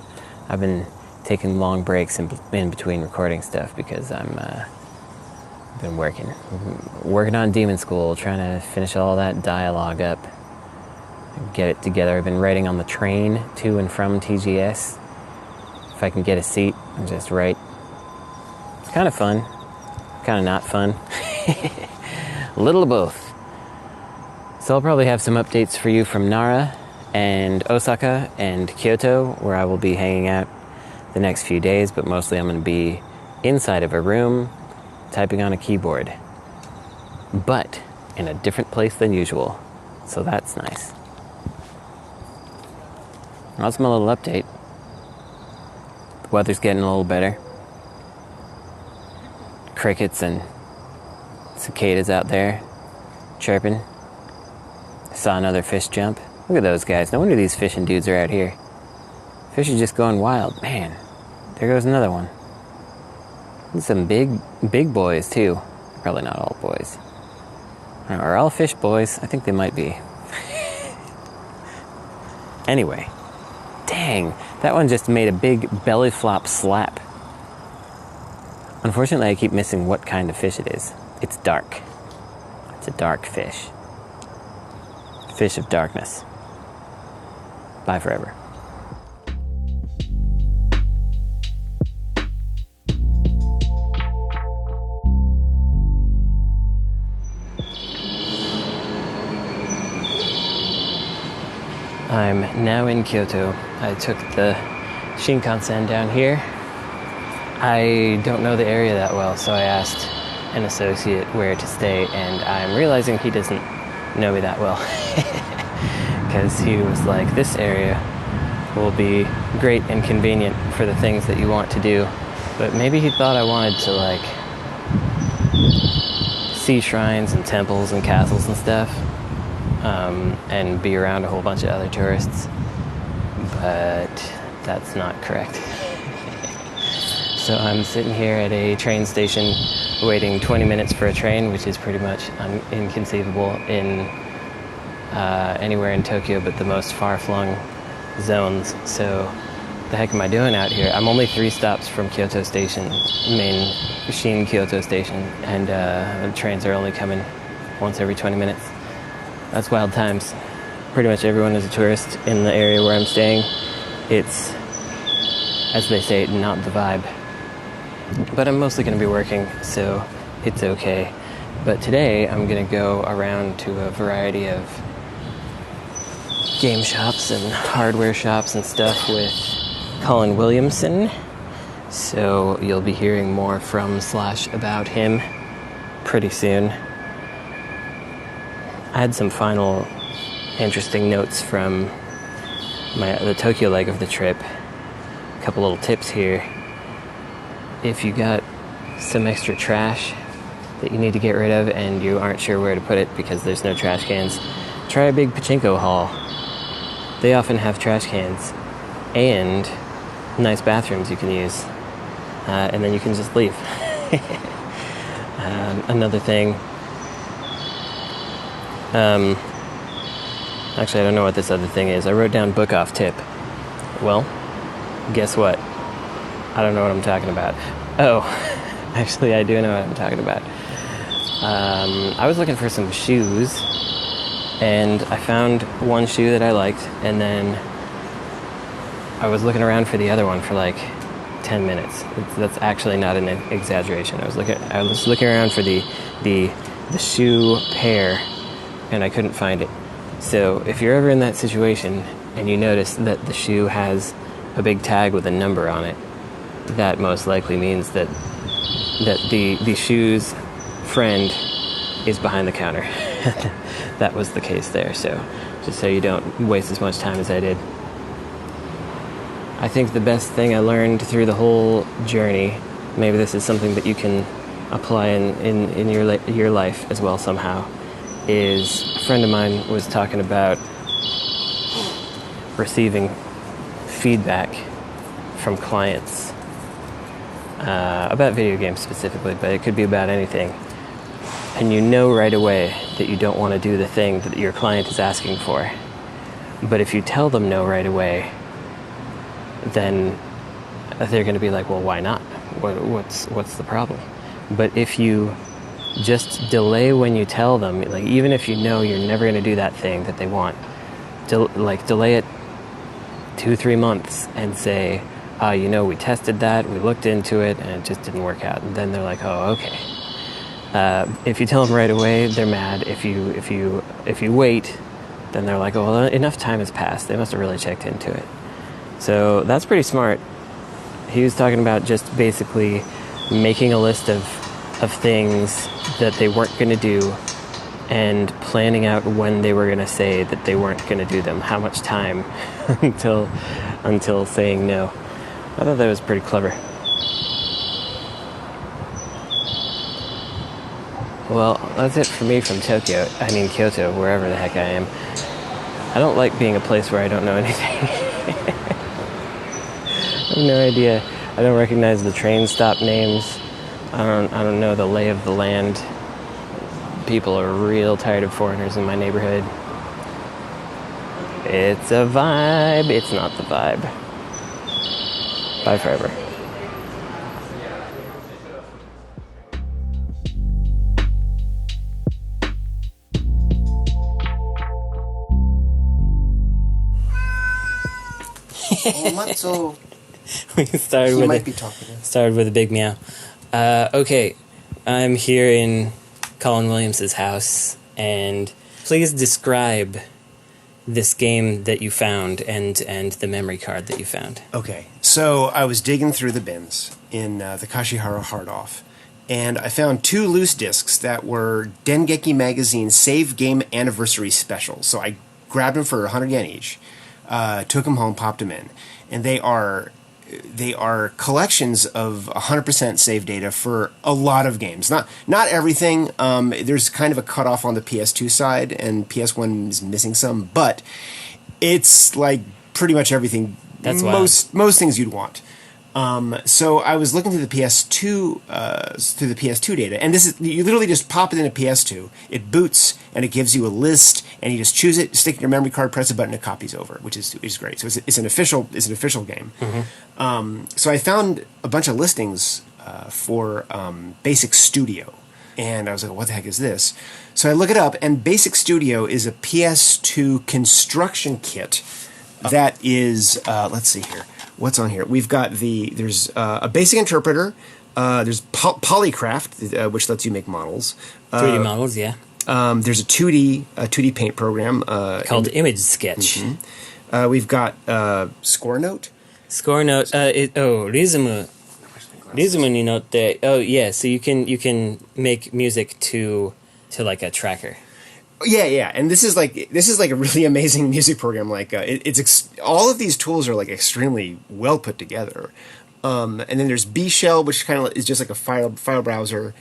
I've been taking long breaks in between recording stuff because I've been working on Demon School, trying to finish all that dialogue up, get it together. I've been writing on the train to and from TGS. If I can get a seat and just write. It's kind of fun, kind of not fun. A little of both. So I'll probably have some updates for you from Nara and Osaka and Kyoto, where I will be hanging out the next few days, but mostly I'm going to be inside of a room typing on a keyboard, but in a different place than usual. So that's nice. That's my little update. The weather's getting a little better. Crickets and cicadas out there chirping. I saw another fish jump. Look at those guys. No wonder these fishing dudes are out here. Fish are just going wild. Man, there goes another one. And some big boys too. Probably not all boys. Are all fish boys? I think they might be. Anyway. Dang, that one just made a big belly flop slap. Unfortunately, I keep missing what kind of fish it is. It's dark. It's a dark fish. Fish of darkness. Bye forever. I'm now in Kyoto. I took the Shinkansen down here. I don't know the area that well, so I asked an associate where to stay, and I'm realizing he doesn't know me that well. Because he was like, this area will be great and convenient for the things that you want to do. But maybe he thought I wanted to like see shrines and temples and castles and stuff. And be around a whole bunch of other tourists, but that's not correct. So I'm sitting here at a train station waiting 20 minutes for a train, which is pretty much inconceivable in anywhere in Tokyo but the most far-flung zones. So the heck am I doing out here? I'm only 3 stops from Kyoto Station, main Shin Kyoto Station, and the trains are only coming once every 20 minutes. That's wild times. Pretty much everyone is a tourist in the area where I'm staying. It's, as they say, not the vibe. But I'm mostly going to be working, so it's okay. But today I'm going to go around to a variety of game shops and hardware shops and stuff with Colin Williamson. So you'll be hearing more from / about him pretty soon. I had some final interesting notes from the Tokyo leg of the trip. A couple little tips here. If you got some extra trash that you need to get rid of and you aren't sure where to put it because there's no trash cans, try a big pachinko hall. They often have trash cans and nice bathrooms you can use, and then you can just leave. Another thing, actually I don't know what this other thing is. I wrote down book off tip. Well, guess what? I don't know what I'm talking about. Oh, actually I do know what I'm talking about. I was looking for some shoes, and I found one shoe that I liked, and then I was looking around for the other one for like 10 minutes. That's actually not an exaggeration. I was looking around for the shoe pair, and I couldn't find it. So if you're ever in that situation and you notice that the shoe has a big tag with a number on it, that most likely means that the shoe's friend is behind the counter. That was the case there, so just so you don't waste as much time as I did. I think the best thing I learned through the whole journey, maybe this is something that you can apply in your life as well somehow, is a friend of mine was talking about receiving feedback from clients about video games specifically, but it could be about anything. And you know right away that you don't want to do the thing that your client is asking for. But if you tell them no right away, then they're going to be like, well, why not? What's the problem? But if you just delay when you tell them, like even if you know you're never going to do that thing that they want, delay it 2-3 months and say, we tested that, we looked into it, and it just didn't work out. And then they're like, oh, okay. If you tell them right away, they're mad. If you wait, then they're like, oh, well, enough time has passed. They must have really checked into it. So that's pretty smart. He was talking about just basically making a list of things that they weren't going to do and planning out when they were going to say that they weren't going to do them, how much time until saying no. I thought that was pretty clever. Well, that's it for me from Kyoto, wherever the heck I am. I don't like being a place where I don't know anything. I have no idea. I don't recognize the train stop names. I don't know the lay of the land. People are real tired of foreigners in my neighborhood. It's a vibe. It's not the vibe. Bye forever. We started with a big meow. Okay, I'm here in Colin Williamson's house, and please describe this game that you found and the memory card that you found. Okay, so I was digging through the bins in the Kashihara Hard-Off, and I found 2 loose discs that were Dengeki Magazine Save Game Anniversary Special. So I grabbed them for 100 yen each, took them home, popped them in, and they are collections of 100% save data for a lot of games. Not everything. There's kind of a cutoff on the PS2 side, and PS1 is missing some, but it's like pretty much everything. That's most things you'd want. So I was looking through the PS2 data, and this is, you literally just pop it into PS2. It boots and it gives you a list, and you just choose it, stick it in your memory card, press a button, it copies over, which is great. So it's an official game. Mm-hmm. So I found a bunch of listings for Basic Studio, and I was like, what the heck is this? So I look it up, and Basic Studio is a PS2 construction kit that is, let's see here. What's on here? We've got there's a basic interpreter, there's Polycraft, which lets you make models. 3D models, yeah. There's a 2D paint program. Called Image Sketch. Mm-hmm. We've got Score Note. Rizumu ni notte. Oh, yeah, so you can make music to like a tracker. Yeah, and this is like a really amazing music program. Like all of these tools are like extremely well put together. And then there's B Shell, which kind of is just like a file browser.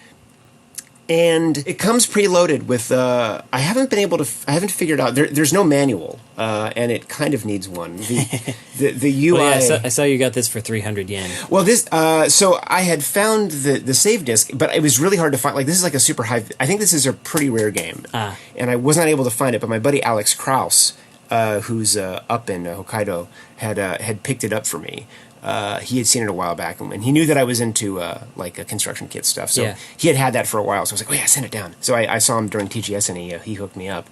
And it comes preloaded with, I haven't figured out, there's no manual, and it kind of needs one. The UI... Well, yeah, I saw you got this for 300 yen. Well, so I had found the save disc, but it was really hard to find. Like, this is like a super high, I think this is a pretty rare game. And I was not able to find it, but my buddy Alex Kraus, who's up in Hokkaido, had picked it up for me. He had seen it a while back, and he knew that I was into like construction kit stuff. So he had that for a while. So I was like, "Oh yeah, send it down." So I saw him during TGS, and he hooked me up.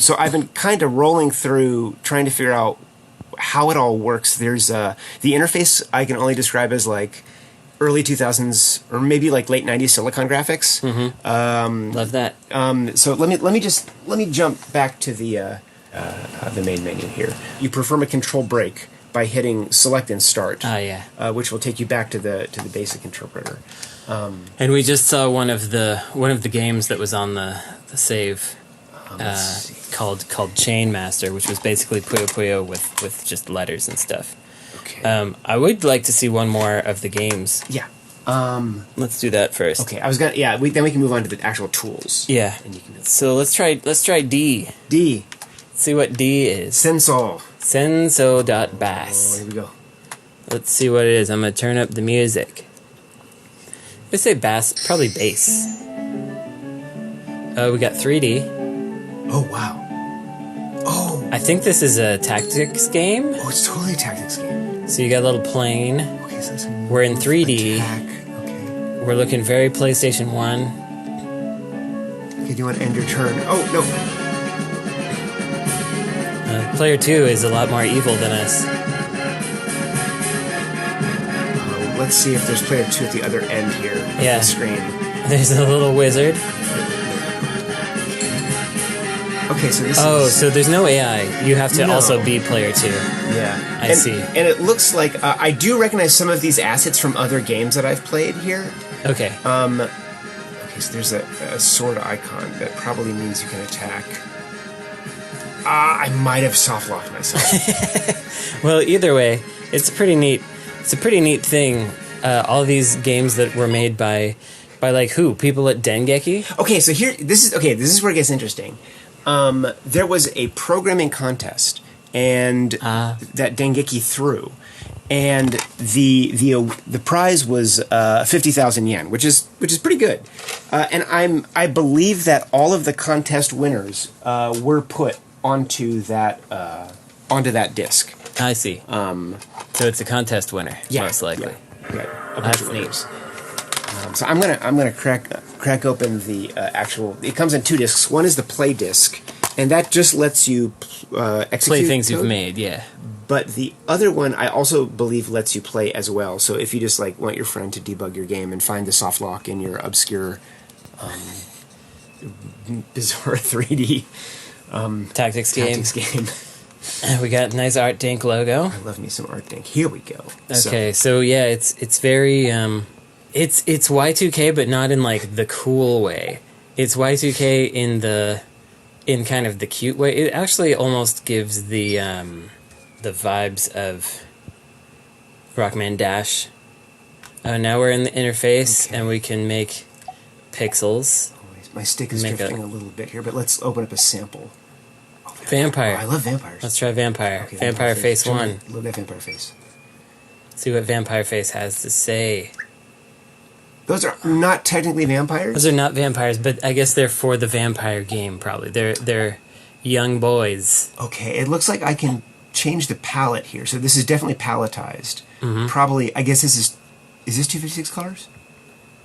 So I've been kind of rolling through trying to figure out how it all works. There's the interface I can only describe as like early 2000s or maybe like late 90s Silicon graphics. Love that. So let me jump back to the main menu here. You perform a control break by hitting select and start. Which will take you back to the basic interpreter. And we just saw one of the games that was on the save called Chain Master, which was basically Puyo Puyo with just letters and stuff. Okay. I would like to see one more of the games. Yeah. Let's do that first. Okay. I was gonna. Yeah. Then we can move on to the actual tools. Yeah. And you can, so let's try D. D. Let's see what D is. Senso. Senso.bass. Oh, here we go. Let's see what it is. I'm going to turn up the music. I say bass, probably bass. We got 3D. Oh, wow. Oh. I think this is a tactics game. Oh, it's totally a tactics game. So you got a little plane. Okay, so that's We're in 3D. Attack. Okay. We're looking very PlayStation 1. Okay, do you want to end your turn? Oh, no. Player 2 is a lot more evil than us. Let's see if there's player 2 at the other end here of the screen. There's a little wizard. Okay, so this so there's no AI. You have to also be player 2. Yeah. I see. And it looks like... I do recognize some of these assets from other games that I've played here. Okay. Okay, so there's a sword icon that probably means you can attack. I might have soft-locked myself. Well, either way, it's a pretty neat thing. All these games that were made by like who? People at Dengeki? Okay, so this is where it gets interesting. There was a programming contest and that Dengeki threw, and the prize was 50,000 yen, which is pretty good. And I believe that all of the contest winners were put onto that disc. I see. So it's a contest winner, most likely. Yeah. That's neat. So I'm gonna crack open the actual. It comes in 2 discs. One is the play disc, and that just lets you execute play things code. You've made. Yeah. But the other one, I also believe, lets you play as well. So if you just like want your friend to debug your game and find the soft lock in your obscure, bizarre 3D tactics game. We got a nice Art Dink logo. I love me some Art Dink. Here we go. Okay, so yeah, it's very it's Y2K, but not in like the cool way. It's Y2K in kind of the cute way. It actually almost gives the vibes of Rockman Dash. Now we're in the interface, and we can make pixels. My stick is drifting a little bit here, but let's open up a sample. Vampire. Oh, I love vampires. Let's try Vampire. Okay, Vampire Face 1. Love that Vampire Face. See what Vampire Face has to say. Those are not technically vampires? Those are not vampires, but I guess they're for the vampire game, probably. They're young boys. Okay, it looks like I can change the palette here. So this is definitely palletized. Mm-hmm. Probably, I guess this is this 256 colors?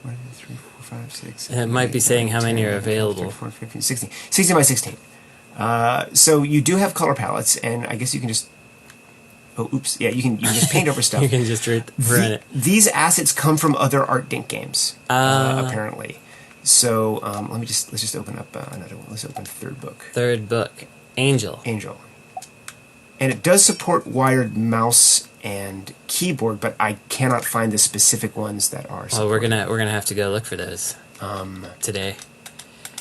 1, 2, 3, 4, 5, 6. And it might be saying how many are available. 13, 14, 15, 16. 16 by 16. So you do have color palettes, and I guess you can just... Oh, oops. Yeah, you can just paint over stuff. You can just run it. These assets come from other Art Dink games, apparently. So let's just open up another one. Let's open third book. Third book, Angel. And it does support wired mouse and keyboard, but I cannot find the specific ones that are supported. Well, we're gonna have to go look for those today.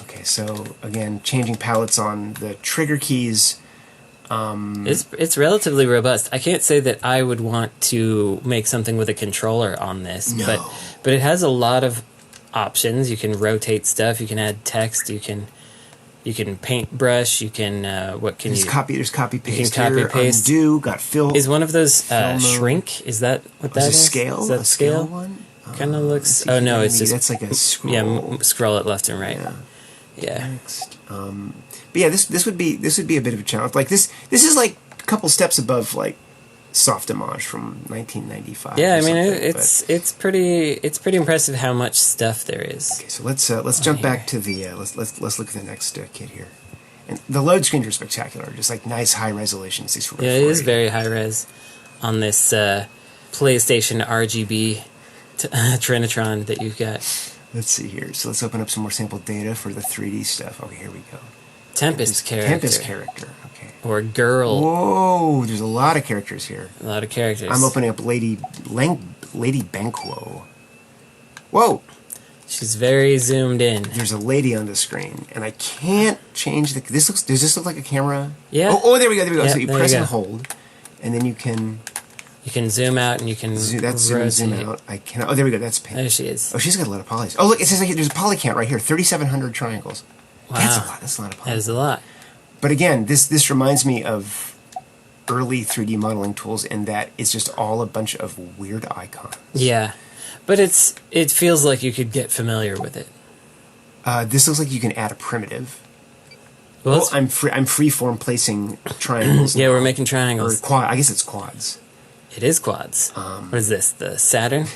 Okay, so again, changing palettes on the trigger keys. It's relatively robust. I can't say that I would want to make something with a controller on this, but it has a lot of options. You can rotate stuff. You can add text. You can paintbrush. You can what can There's you copy? There's copy paste. You can copy here, paste. Undo. Got fill. Is one of those Film shrink? Is that what that a is? scale? Is that a scale? one? Kind of looks. let's see Oh no, here. it's just That's like a scroll. Yeah, scroll it left and right. Yeah. Next. But yeah, this would be a bit of a challenge. Like this is like a couple steps above like Soft Image from 1995. Yeah, I mean it's pretty impressive how much stuff there is. Okay, so let's jump back to the let's look at the next kit here. And the load screens are spectacular, just like nice high resolution 64. Yeah, it is very high res on this PlayStation RGB Trinitron that you've got. Let's see here. So let's open up some more sample data for the 3D stuff. Okay, here we go. Tempest character. Tempest character. Okay. Or girl. Whoa, there's a lot of characters here. A lot of characters. I'm opening up Lady Banquo. Whoa! She's very zoomed in. There's a lady on the screen, and I can't change the. Does this look like a camera? Yeah. Oh, there we go. Yeah, so you press and hold, and then you can. You can zoom out and you can That's zoom out. I cannot. Oh, there we go. That's pink. There she is. Oh, she's got a lot of polys. Oh, look, it says like there's a poly count right here. 3,700 triangles. Wow. That's a lot. That's a lot of poly. That is a lot. But again, this reminds me of early 3D modeling tools in that it's just all a bunch of weird icons. Yeah, but it feels like you could get familiar with it. This looks like you can add a primitive. Well, I'm freeform placing triangles. yeah, now. we're making triangles. Or quad. I guess it's quads. It is quads. What is this? The Saturn?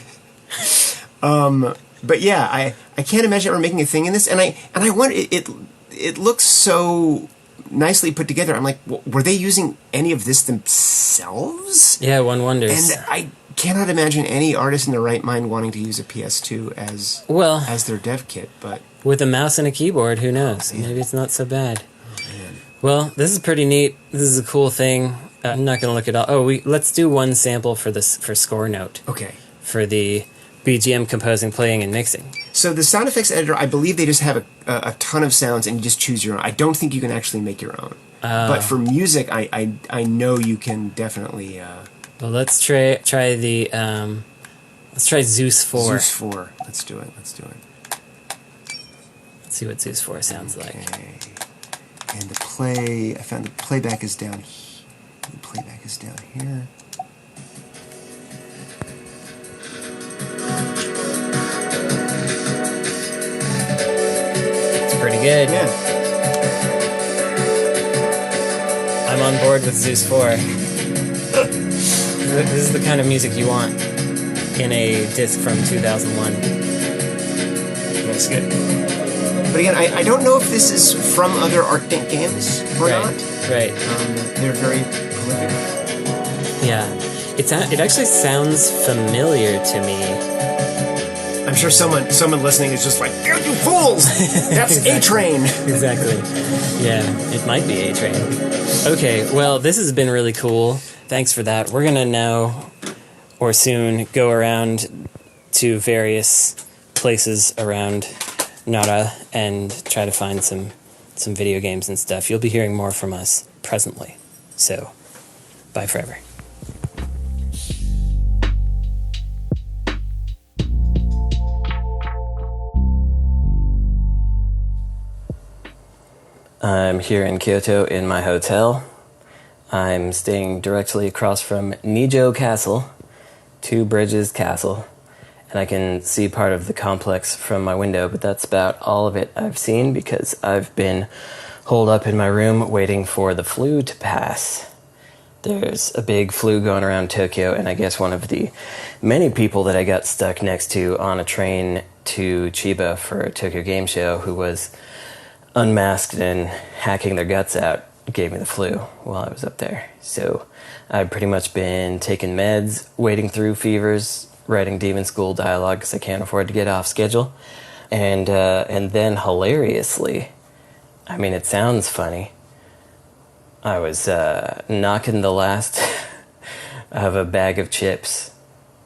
But yeah, I can't imagine we're making a thing in this, and I wonder it looks so nicely put together. I'm like, were they using any of this themselves? Yeah, one wonders. And I cannot imagine any artist in their right mind wanting to use a PS2 as their dev kit. But with a mouse and a keyboard, who knows? Maybe it's not so bad. Well, this is pretty neat. This is a cool thing. I'm not going to look at all. Oh, let's do one sample for score note. Okay. For the BGM composing, playing, and mixing. So the sound effects editor, I believe they just have a ton of sounds and you just choose your own. I don't think you can actually make your own. But for music, I know you can definitely. Well, let's try the let's try Zeus IV. Zeus IV. Let's do it. Let's see what Zeus IV sounds like. And I found the playback is down here. The playback is down here. It's pretty good. Yeah. I'm on board with Zeus IV. This is the kind of music you want in a disc from 2001. That's good. But again, I don't know if this is from other Arctic games or not. Right. They're very prolific. Yeah. It actually sounds familiar to me. I'm sure someone listening is just like, you fools! That's Exactly. A-Train! Exactly. Yeah, it might be A-Train. Okay, well, this has been really cool. Thanks for that. We're going to now, or soon, go around to various places around Nara and try to find some video games and stuff. You'll be hearing more from us presently. So, bye forever. I'm here in Kyoto in my hotel. I'm staying directly across from Nijo Castle, Two Bridges Castle, and I can see part of the complex from my window, but that's about all of it I've seen because I've been holed up in my room waiting for the flu to pass. There's a big flu going around Tokyo, and I guess one of the many people that I got stuck next to on a train to Chiba for a Tokyo Game Show who was unmasked and hacking their guts out gave me the flu while I was up there. So I've pretty much been taking meds, wading through fevers, writing Demon School dialogue because I can't afford to get off schedule. And then hilariously, I mean, it sounds funny, I was knocking the last of a bag of chips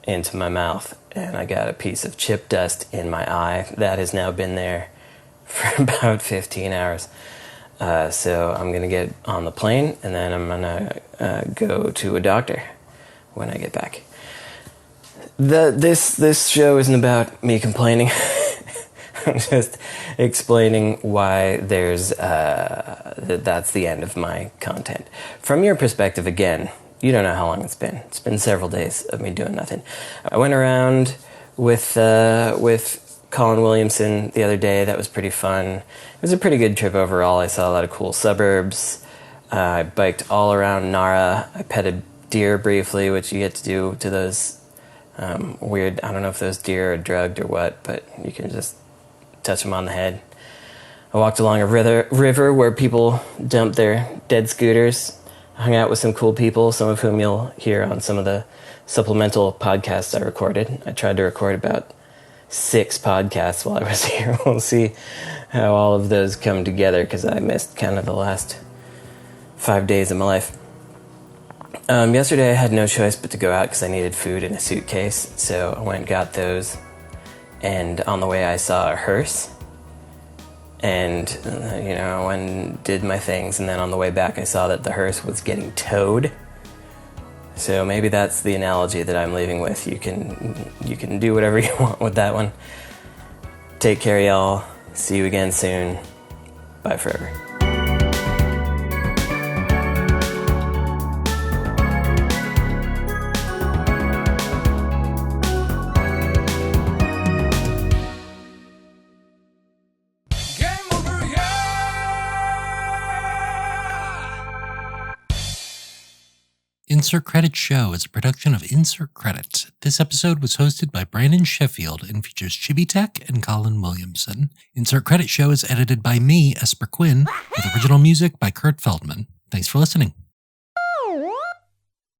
into my mouth, and I got a piece of chip dust in my eye. That has now been there for about 15 hours. So I'm going to get on the plane, and then I'm going to go to a doctor when I get back. This show isn't about me complaining. just explaining why there's that's the end of my content. From your perspective, again, you don't know how long it's been. It's been several days of me doing nothing. I went around with Colin Williamson the other day. That was pretty fun. It was a pretty good trip overall. I saw a lot of cool suburbs. I biked all around Nara. I petted deer briefly, which you get to do to those weird, I don't know if those deer are drugged or what, but you can just touch them on the head. I walked along a river where people dumped their dead scooters. I hung out with some cool people, some of whom you'll hear on some of the supplemental podcasts I recorded. I tried to record about 6 podcasts while I was here. We'll see how all of those come together, because I missed kind of the last 5 days of my life. Yesterday I had no choice but to go out because I needed food in a suitcase, so I went and got those. And on the way I saw a hearse, and I went and did my things, and then on the way back I saw that the hearse was getting towed. So maybe that's the analogy that I'm leaving with. You can do whatever you want with that one. Take care, y'all. See you again soon. Bye forever. Insert Credit Show is a production of Insert Credit. This episode was hosted by Brandon Sheffield and features chibi-tech and Colin Williamson. Insert Credit Show is edited by me, Esper Quinn, with original music by Kurt Feldman. Thanks for listening.